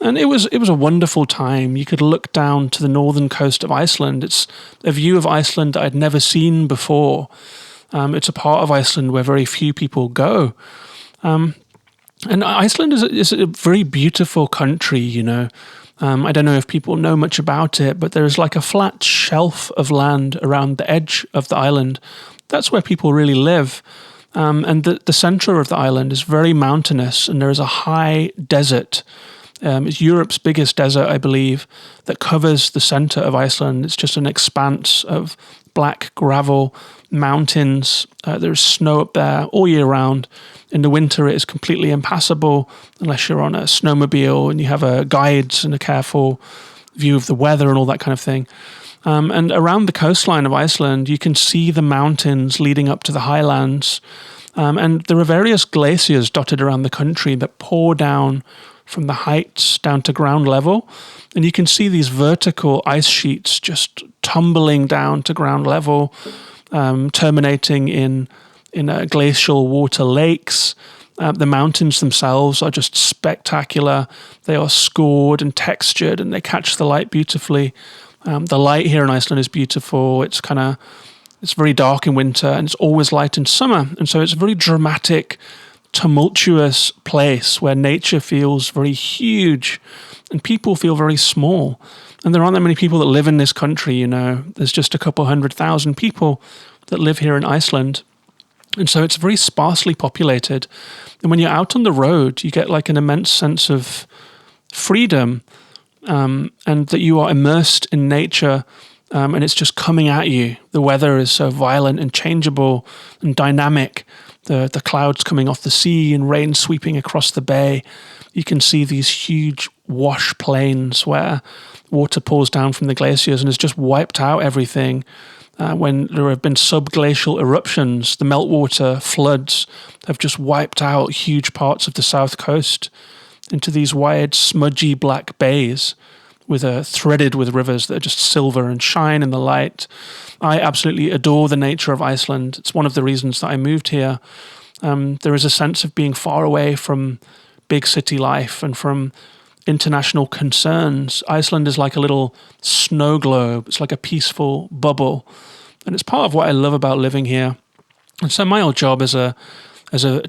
And it was a wonderful time. You could look down to the northern coast of Iceland. It's a view of Iceland that I'd never seen before. It's a part of Iceland where very few people go. And Iceland is a very beautiful country, I don't know if people know much about it, but there's like a flat shelf of land around the edge of the island. That's where people really live. And the center of the island is very mountainous, and there is a high desert. It's Europe's biggest desert, I believe, that covers the center of Iceland. It's just an expanse of black gravel mountains. There's snow up there all year round. In the winter, it is completely impassable unless you're on a snowmobile and you have guides and a careful view of the weather and all that kind of thing. And around the coastline of Iceland, you can see the mountains leading up to the highlands. And there are various glaciers dotted around the country that pour down from the heights down to ground level. And you can see these vertical ice sheets just tumbling down to ground level, terminating in glacial water lakes. The mountains themselves are just spectacular. They are scored and textured, and they catch the light beautifully. The light here in Iceland is beautiful. It's very dark in winter, and it's always light in summer. And so it's a very dramatic, tumultuous place where nature feels very huge and people feel very small. And there aren't that many people that live in this country, There's just a couple 100,000 people that live here in Iceland. And so it's very sparsely populated. And when you're out on the road, you get like an immense sense of freedom, and that you are immersed in nature, and it's just coming at you. The weather is so violent and changeable and dynamic. The clouds coming off the sea and rain sweeping across the bay. You can see these huge wash plains where water pours down from the glaciers and has just wiped out everything. When there have been subglacial eruptions, the meltwater floods have just wiped out huge parts of the south coast into these wide, smudgy black bays threaded with rivers that are just silver and shine in the light. I absolutely adore the nature of Iceland. It's one of the reasons that I moved here. There is a sense of being far away from big city life and from international concerns. Iceland is like a little snow globe. It's like a peaceful bubble. And it's part of what I love about living here. And so my old job as a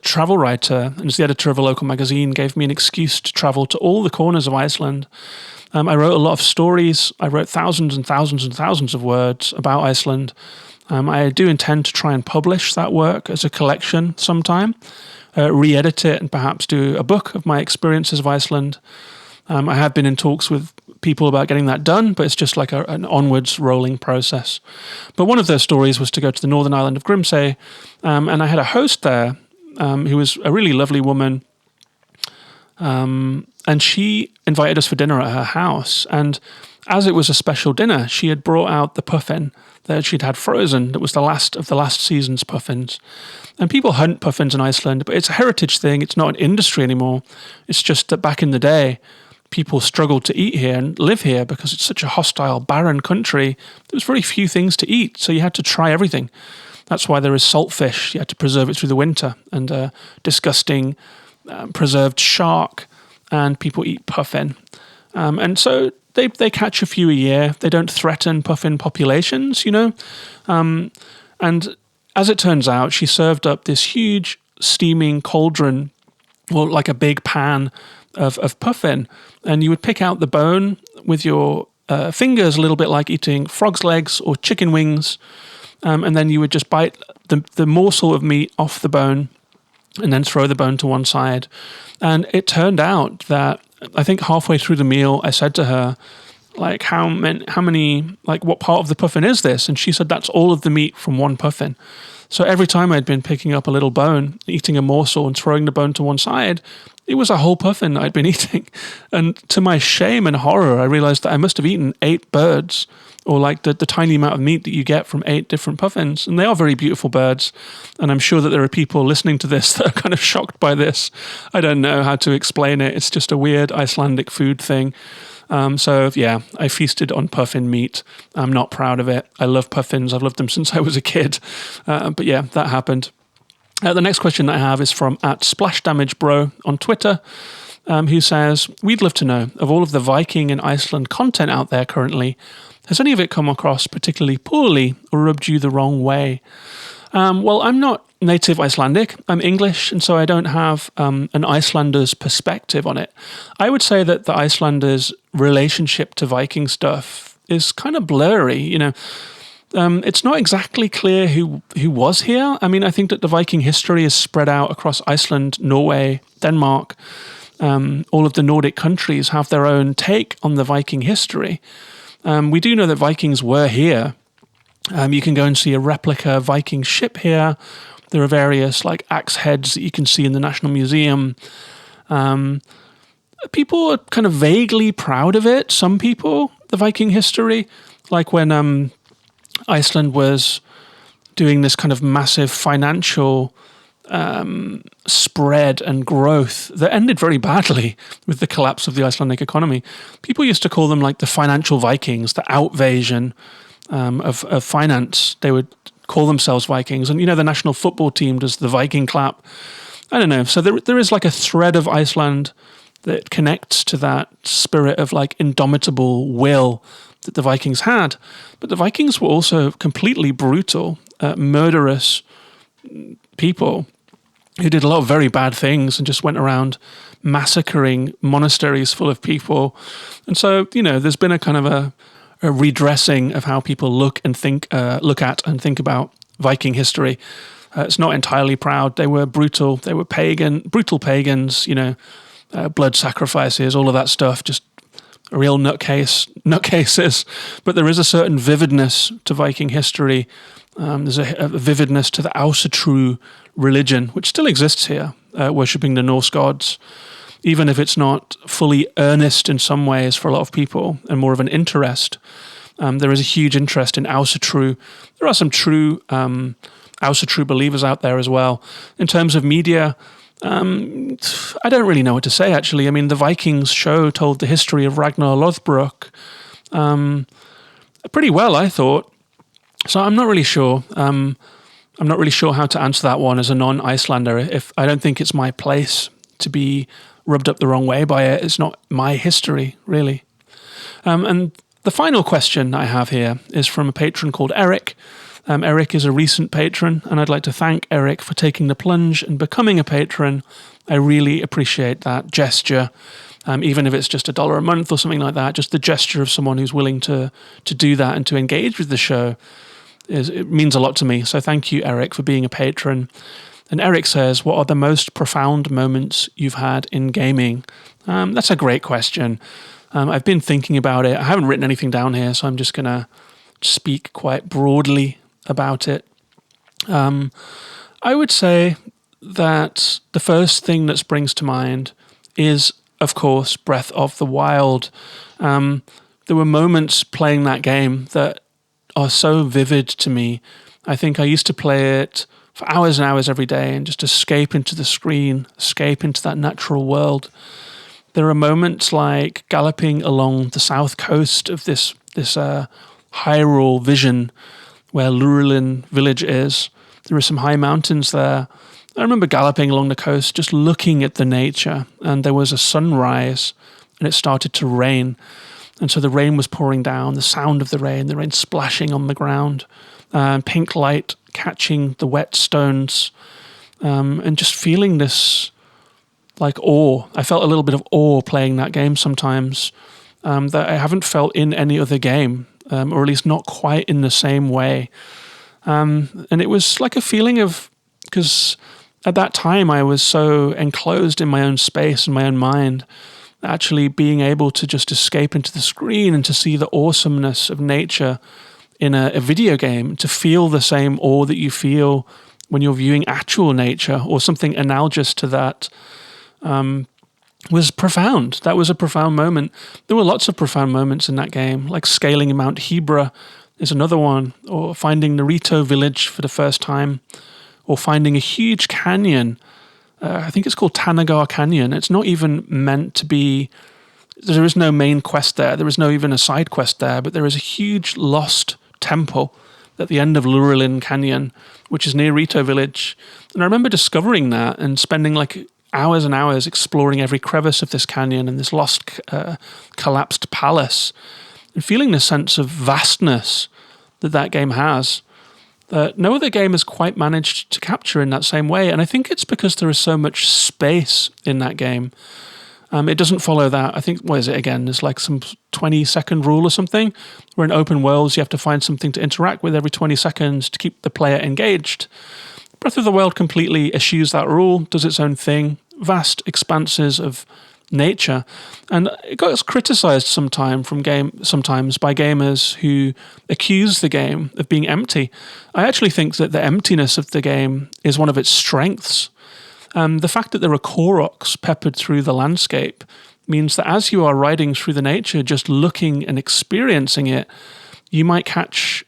travel writer and as the editor of a local magazine gave me an excuse to travel to all the corners of Iceland. I wrote a lot of stories. I wrote thousands and thousands and thousands of words about Iceland. I do intend to try and publish that work as a collection sometime, re-edit it, and perhaps do a book of my experiences of Iceland. I have been in talks with people about getting that done, but it's just like an onwards rolling process. But one of those stories was to go to the northern island of Grimsey, and I had a host there who was a really lovely woman, and she invited us for dinner at her house. And as it was a special dinner, she had brought out the puffin that she'd had frozen. That was the last of the last season's puffins. And people hunt puffins in Iceland, but it's a heritage thing. It's not an industry anymore. It's just that back in the day, people struggled to eat here and live here because it's such a hostile, barren country. There was very few things to eat, so you had to try everything. That's why there is saltfish. You had to preserve it through the winter, and disgusting preserved shark, and people eat puffin. And so they catch a few a year. They don't threaten puffin populations, and as it turns out, she served up this huge steaming cauldron, well, like a big pan of puffin, and you would pick out the bone with your fingers, a little bit like eating frog's legs or chicken wings, and then you would just bite the morsel of meat off the bone and then throw the bone to one side. And it turned out that I think halfway through the meal, I said to her, like, how many, like, what part of the puffin is this? And she said, that's all of the meat from one puffin. So every time I'd been picking up a little bone, eating a morsel and throwing the bone to one side, it was a whole puffin I'd been eating. And to my shame and horror, I realized that I must have eaten 8 birds, or like the tiny amount of meat that you get from 8 different puffins. And they are very beautiful birds. And I'm sure that there are people listening to this that are kind of shocked by this. I don't know how to explain it. It's just a weird Icelandic food thing. So yeah, I feasted on puffin meat. I'm not proud of it. I love puffins. I've loved them since I was a kid. But yeah, that happened. The next question I have is from @SplashDamageBro on Twitter, who says, we'd love to know, of all of the Viking and Iceland content out there currently, has any of it come across particularly poorly or rubbed you the wrong way? Well, I'm not native Icelandic. I'm English, and so I don't have an Icelander's perspective on it. I would say that the Icelanders' relationship to Viking stuff is kind of blurry, It's not exactly clear who was here. I mean, I think that the Viking history is spread out across Iceland, Norway, Denmark. All of the Nordic countries have their own take on the Viking history. We do know that Vikings were here. You can go and see a replica Viking ship here. There are various like axe heads that you can see in the National Museum. People are kind of vaguely proud of it. Some people, the Viking history, like when Iceland was doing this kind of massive financial spread and growth that ended very badly with the collapse of the Icelandic economy. People used to call them like the financial Vikings, the outvasion of finance. They would call themselves Vikings. And, the national football team does the Viking clap. I don't know. So there is like a thread of Iceland that connects to that spirit of like indomitable will that the Vikings had. But the Vikings were also completely brutal, murderous people who did a lot of very bad things and just went around massacring monasteries full of people. And so, there's been a kind of a redressing of how people look at and think about Viking history. It's not entirely proud. They were brutal. They were brutal pagans, blood sacrifices, all of that stuff, just real nutcases. But there is a certain vividness to Viking history. There's a vividness to the Ásatrú religion, which still exists here, worshipping the Norse gods, even if it's not fully earnest in some ways for a lot of people and more of an interest. There is a huge interest in Ásatrú. There are some true Ásatrú believers out there as well. In terms of media, I don't really know what to say, actually. I mean, the Vikings show told the history of Ragnar Lothbrok pretty well, I thought. So I'm not really sure. I'm not really sure how to answer that one as a non-Icelander. I don't think it's my place to be rubbed up the wrong way by it. It's not my history, really. And the final question I have here is from a patron called Eric. Eric is a recent patron, and I'd like to thank Eric for taking the plunge and becoming a patron. I really appreciate that gesture, even if it's just $1 a month or something like that. Just the gesture of someone who's willing to do that and to engage with the show, it means a lot to me. So thank you, Eric, for being a patron. And Eric says, what are the most profound moments you've had in gaming? That's a great question. I've been thinking about it. I haven't written anything down here, so I'm just going to speak quite broadly about it. I would say that the first thing that springs to mind is, of course, Breath of the Wild. There were moments playing that game that are so vivid to me. I think I used to play it for hours and hours every day and just escape into the screen, escape into that natural world. There are moments like galloping along the south coast of this Hyrule vision where Lurelin village is. There are some high mountains there. I remember galloping along the coast, just looking at the nature, and there was a sunrise, and it started to rain. And so the rain was pouring down, the sound of the rain splashing on the ground, pink light catching the wet stones, and just feeling this like awe. I felt a little bit of awe playing that game sometimes that I haven't felt in any other game, or at least not quite in the same way. And it was like a feeling of, because at that time I was so enclosed in my own space and my own mind, actually being able to just escape into the screen and to see the awesomeness of nature in a video game, to feel the same awe that you feel when you're viewing actual nature or something analogous to that, was profound. That was a profound moment. There were lots of profound moments in that game, like scaling Mount Hebra is another one, or finding Narito Village for the first time, or finding a huge canyon. I think it's called Tanagar Canyon. It's not even meant to be, there is no main quest there. There is no even a side quest there, but there is a huge lost temple at the end of Lurelin Canyon, which is near Rito Village. And I remember discovering that and spending like hours and hours exploring every crevice of this canyon and this lost, collapsed palace, and feeling this sense of vastness that game has, that no other game has quite managed to capture in that same way. And I think it's because there is so much space in that game. It doesn't follow that. I think, what is it again? There's like some 20-second rule or something, where in open worlds you have to find something to interact with every 20 seconds to keep the player engaged. Breath of the Wild completely eschews that rule, does its own thing, vast expanses of nature. And it got criticized sometimes by gamers who accuse the game of being empty. I actually think that the emptiness of the game is one of its strengths. The fact that there are Koroks peppered through the landscape means that as you are riding through the nature, just looking and experiencing it, you might catch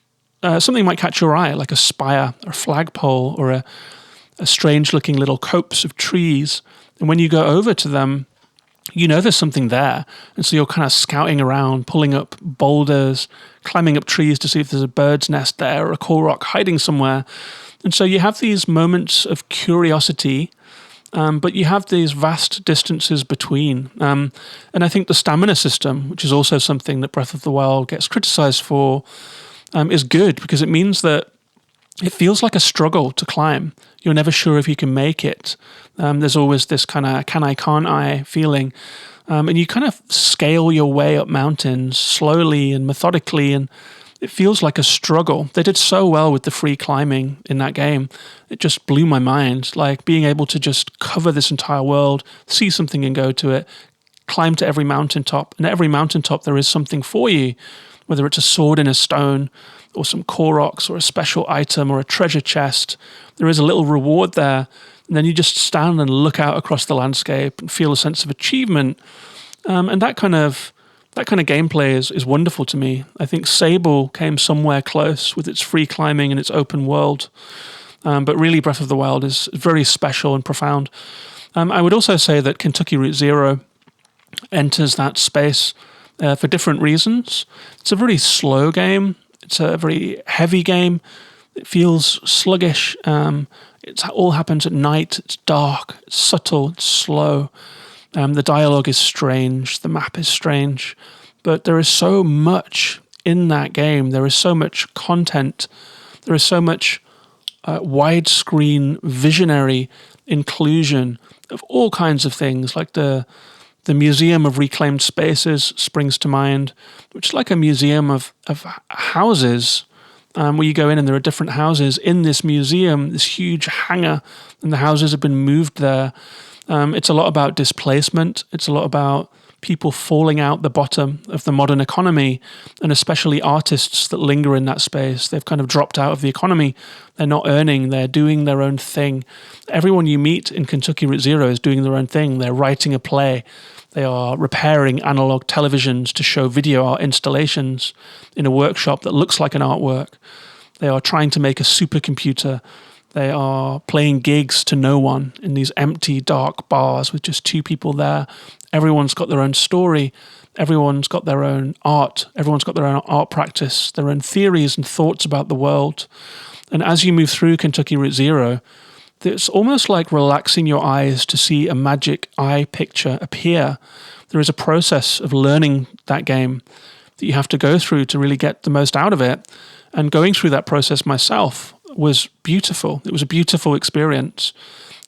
something might catch your eye, like a spire or a flagpole or a strange-looking little copse of trees. And when you go over to them, you know there's something there. And so you're kind of scouting around, pulling up boulders, climbing up trees to see if there's a bird's nest there or a Korok hiding somewhere. And so you have these moments of curiosity, but you have these vast distances between. And I think the stamina system, which is also something that Breath of the Wild gets criticized for, is good, because it means that it feels like a struggle to climb. You're never sure if you can make it. There's always this kind of can I, can't I feeling. And you kind of scale your way up mountains slowly and methodically, and it feels like a struggle. They did so well with the free climbing in that game. It just blew my mind. Like being able to just cover this entire world, see something and go to it, climb to every mountaintop. And at every mountaintop there is something for you, whether it's a sword in a stone or some Koroks or a special item or a treasure chest. There is a little reward there. And then you just stand and look out across the landscape and feel a sense of achievement. And that kind of gameplay is wonderful to me. I think Sable came somewhere close with its free climbing and its open world. But really Breath of the Wild is very special and profound. I would also say that Kentucky Route Zero enters that space for different reasons. It's a very slow game. It's a very heavy game. It feels sluggish. It all happens at night. It's dark, it's subtle, it's slow. The dialogue is strange. The map is strange. But there is so much in that game. There is so much content. There is so much widescreen visionary inclusion of all kinds of things, like the Museum of Reclaimed Spaces springs to mind, which is like a museum of houses, where you go in and there are different houses in this museum, this huge hangar, and the houses have been moved there. It's a lot about displacement. It's a lot about people falling out the bottom of the modern economy, and especially artists that linger in that space. They've kind of dropped out of the economy. They're not earning. They're doing their own thing. Everyone you meet in Kentucky Route Zero is doing their own thing. They're writing a play. They are repairing analog televisions to show video art installations in a workshop that looks like an artwork. They are trying to make a supercomputer. They are playing gigs to no one in these empty, dark bars with just two people there. Everyone's got their own story. Everyone's got their own art. Everyone's got their own art practice, their own theories and thoughts about the world. And as you move through Kentucky Route Zero, it's almost like relaxing your eyes to see a magic eye picture appear. There is a process of learning that game that you have to go through to really get the most out of it. And going through that process myself was beautiful. It was a beautiful experience.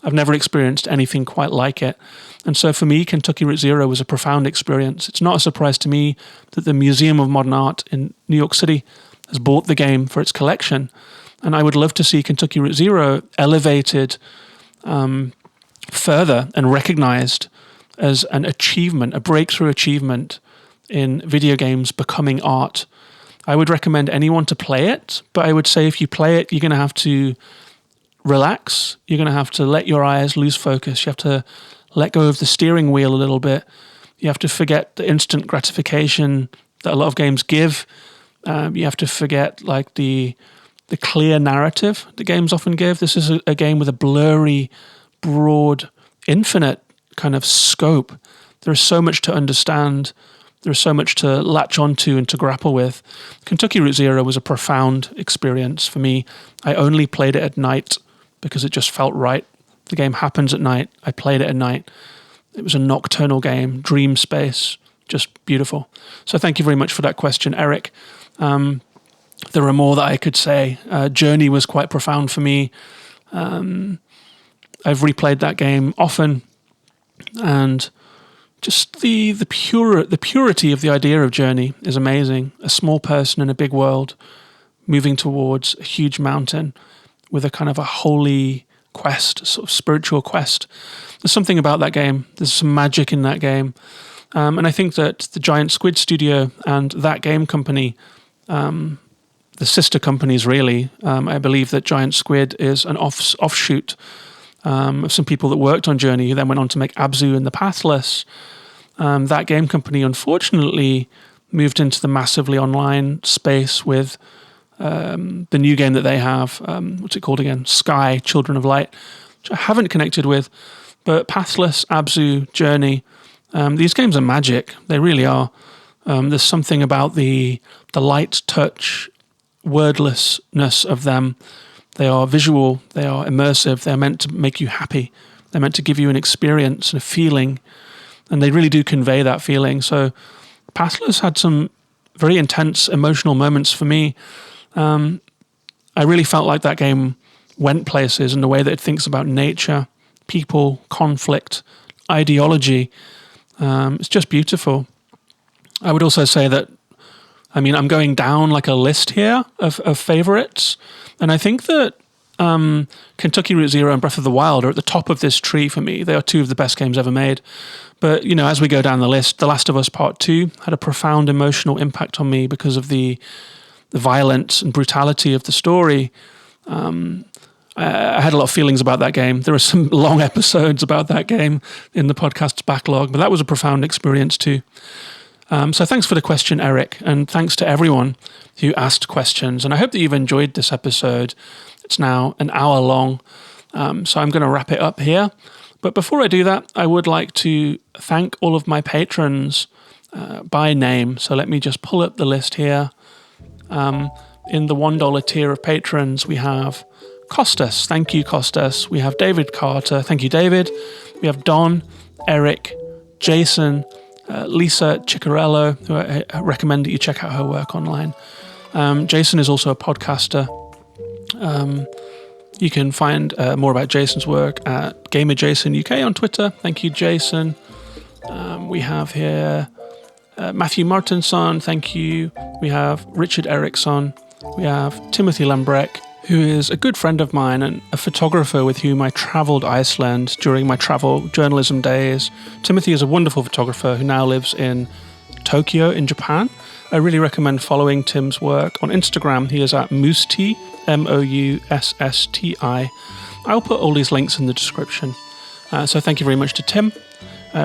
I've never experienced anything quite like it. And so for me, Kentucky Route Zero was a profound experience. It's not a surprise to me that the Museum of Modern Art in New York City has bought the game for its collection. And I would love to see Kentucky Route Zero elevated further and recognized as an achievement, a breakthrough achievement in video games becoming art. I would recommend anyone to play it, but I would say if you play it, you're going to have to relax. You're going to have to let your eyes lose focus. You have to let go of the steering wheel a little bit. You have to forget the instant gratification that a lot of games give. You have to forget like the clear narrative that games often give. This is a game with a blurry, broad, infinite kind of scope. There is so much to understand. There's so much to latch onto and to grapple with. Kentucky Route Zero was a profound experience for me. I only played it at night because it just felt right. The game happens at night. I played it at night. It was a nocturnal game, dream space, just beautiful. So thank you very much for that question, Eric. There are more that I could say. Journey was quite profound for me. I've replayed that game often, and just the purity of the idea of Journey is amazing. A small person in a big world moving towards a huge mountain with a kind of a holy quest, sort of spiritual quest. There's something about that game. There's some magic in that game. And I think that the Giant Squid Studio and that game company, the sister companies really, I believe that Giant Squid is an offshoot of some people that worked on Journey who then went on to make Abzu and the Pathless. That game company unfortunately moved into the massively online space with the new game that they have. What's it called again? Sky, Children of Light, which I haven't connected with. But Pathless, Abzu, Journey, these games are magic. They really are. There's something about the light touch, wordlessness of them. They are visual, they are immersive, they're meant to make you happy. They're meant to give you an experience and a feeling, and they really do convey that feeling. So Pathless had some very intense emotional moments for me. I really felt like that game went places in the way that it thinks about nature, people, conflict, ideology. It's just beautiful. I would also say that, I'm going down like a list here of favorites. And I think that Kentucky Route Zero and Breath of the Wild are at the top of this tree for me. They are two of the best games ever made. But, as we go down the list, The Last of Us Part 2 had a profound emotional impact on me because of the violence and brutality of the story. I had a lot of feelings about that game. There are some long episodes about that game in the podcast's backlog, but that was a profound experience too. So thanks for the question, Eric, and thanks to everyone who asked questions. And I hope that you've enjoyed this episode. It's now an hour long, so I'm going to wrap it up here. But before I do that, I would like to thank all of my patrons by name. So let me just pull up the list here. In the $1 tier of patrons, we have Costas, thank you, Costas. We have David Carter, thank you, David. We have Don, Eric, Jason, Lisa Ciccarello, who I recommend that you check out her work online. Jason is also a podcaster. You can find more about Jason's work at GamerJasonUK on Twitter. Thank you, Jason. We have here Matthew Martinson, thank you. We have Richard Eriksson. We have Timothy Lambrecht, who is a good friend of mine and a photographer with whom I travelled Iceland during my travel journalism days. Timothy is a wonderful photographer who now lives in Tokyo in Japan. I really recommend following Tim's work on Instagram. He is at Moussti, Moussti. I'll put all these links in the description. So thank you very much to Tim.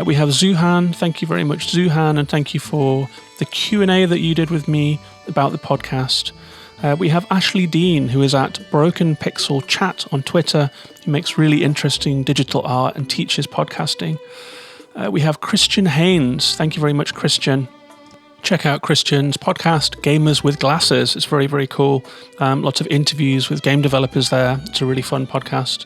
We have Zuhan. Thank you very much, Zuhan, and thank you for the Q&A that you did with me about the podcast. We have Ashley Dean, who is at Broken Pixel Chat on Twitter. He makes really interesting digital art and teaches podcasting. We have Christian Haynes. Thank you very much, Christian. Check out Christian's podcast, Gamers with Glasses. It's very, very cool. Lots of interviews with game developers there. It's a really fun podcast.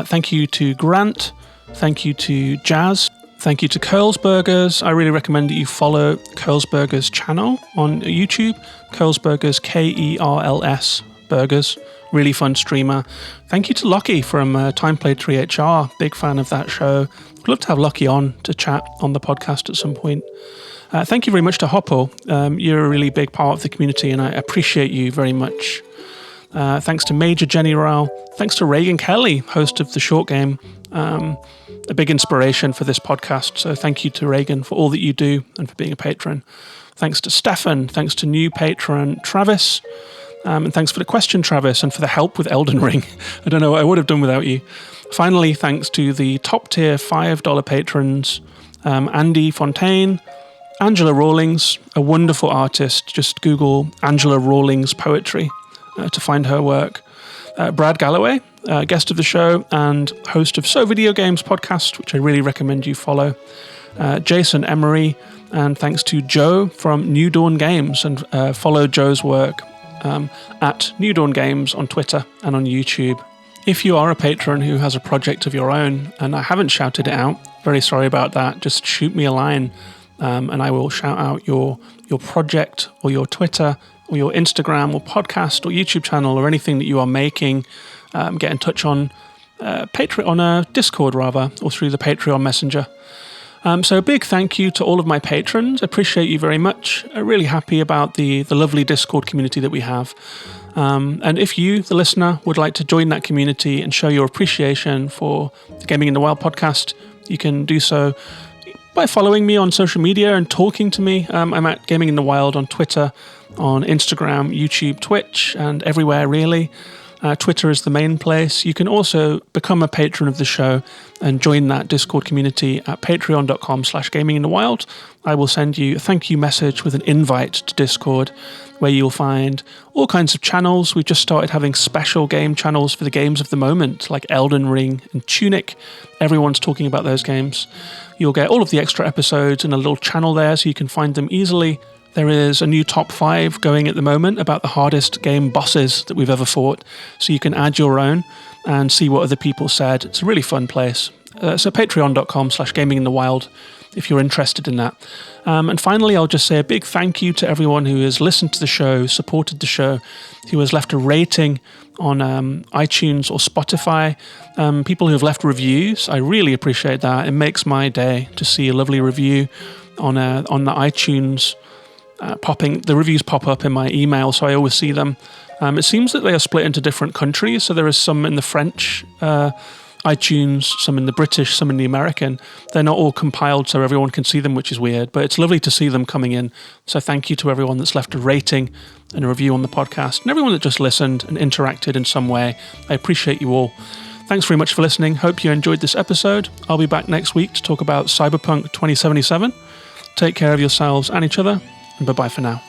Thank you to Grant. Thank you to Jazz. Thank you to Curls Burgers. I really recommend that you follow Curls Burgers channel on YouTube. Curls Burgers, Kerls Burgers. Really fun streamer. Thank you to Lockie from Time Played 3HR. Big fan of that show. I'd love to have Lockie on to chat on the podcast at some point. Thank you very much to Hoppo. You're a really big part of the community and I appreciate you very much. Thanks to Major Jenny Rao. Thanks to Reagan Kelly, host of The Short Game. A big inspiration for this podcast. So thank you to Reagan for all that you do and for being a patron. Thanks to Stefan. Thanks to new patron Travis. And thanks for the question, Travis, and for the help with EldenRing. I don't know what I would have done without you. Finally, thanks to the top tier $5 patrons, Andy Fontaine, Angela Rawlings, a wonderful artist. Just Google Angela Rawlings poetry to find her work. Brad Galloway, guest of the show and host of So Video Games podcast, which I really recommend you follow. Jason Emery, and thanks to Joe from New Dawn Games, and follow Joe's work at New Dawn Games on Twitter and on YouTube. If you are a patron who has a project of your own and I haven't shouted it out, very sorry about that, just shoot me a line and I will shout out your project or your Twitter or your Instagram or podcast or YouTube channel or anything that you are making. Get in touch on Patreon, on Discord rather, or through the Patreon Messenger. So a big thank you to all of my patrons. I appreciate you very much. I'm really happy about the lovely Discord community that we have. And if you, the listener, would like to join that community and show your appreciation for the Gaming in the Wild podcast, you can do so by following me on social media and talking to me. I'm at Gaming in the Wild on Twitter, on Instagram, YouTube, Twitch, and everywhere really. Twitter is the main place. You can also become a patron of the show and join that Discord community at patreon.com/gaminginthewild. I will send you a thank you message with an invite to Discord where you'll find all kinds of channels. We've just started having special game channels for the games of the moment, like EldenRing and Tunic. Everyone's talking about those games. You'll get all of the extra episodes in a little channel there so you can find them easily. There is a new top 5 going at the moment about the hardest game bosses that we've ever fought, so you can add your own and see what other people said. It's a really fun place. So patreon.com/gaminginthewild if you're interested in that. And finally, I'll just say a big thank you to everyone who has listened to the show, supported the show, who has left a rating on iTunes or Spotify, people who have left reviews. I really appreciate that. It makes my day to see a lovely review on the iTunes. The reviews pop up in my email, so I always see them. It seems that they are split into different countries, so there is some in the French iTunes, some in the British, some in the American. They're not all compiled so everyone can see them, which is weird, but it's lovely to see them coming in. So thank you to everyone that's left a rating and a review on the podcast, and everyone that just listened and interacted in some way. I appreciate you all. Thanks very much for listening. Hope you enjoyed this episode. I'll be back next week to talk about Cyberpunk 2077. Take care of yourselves and each other. And bye-bye for now.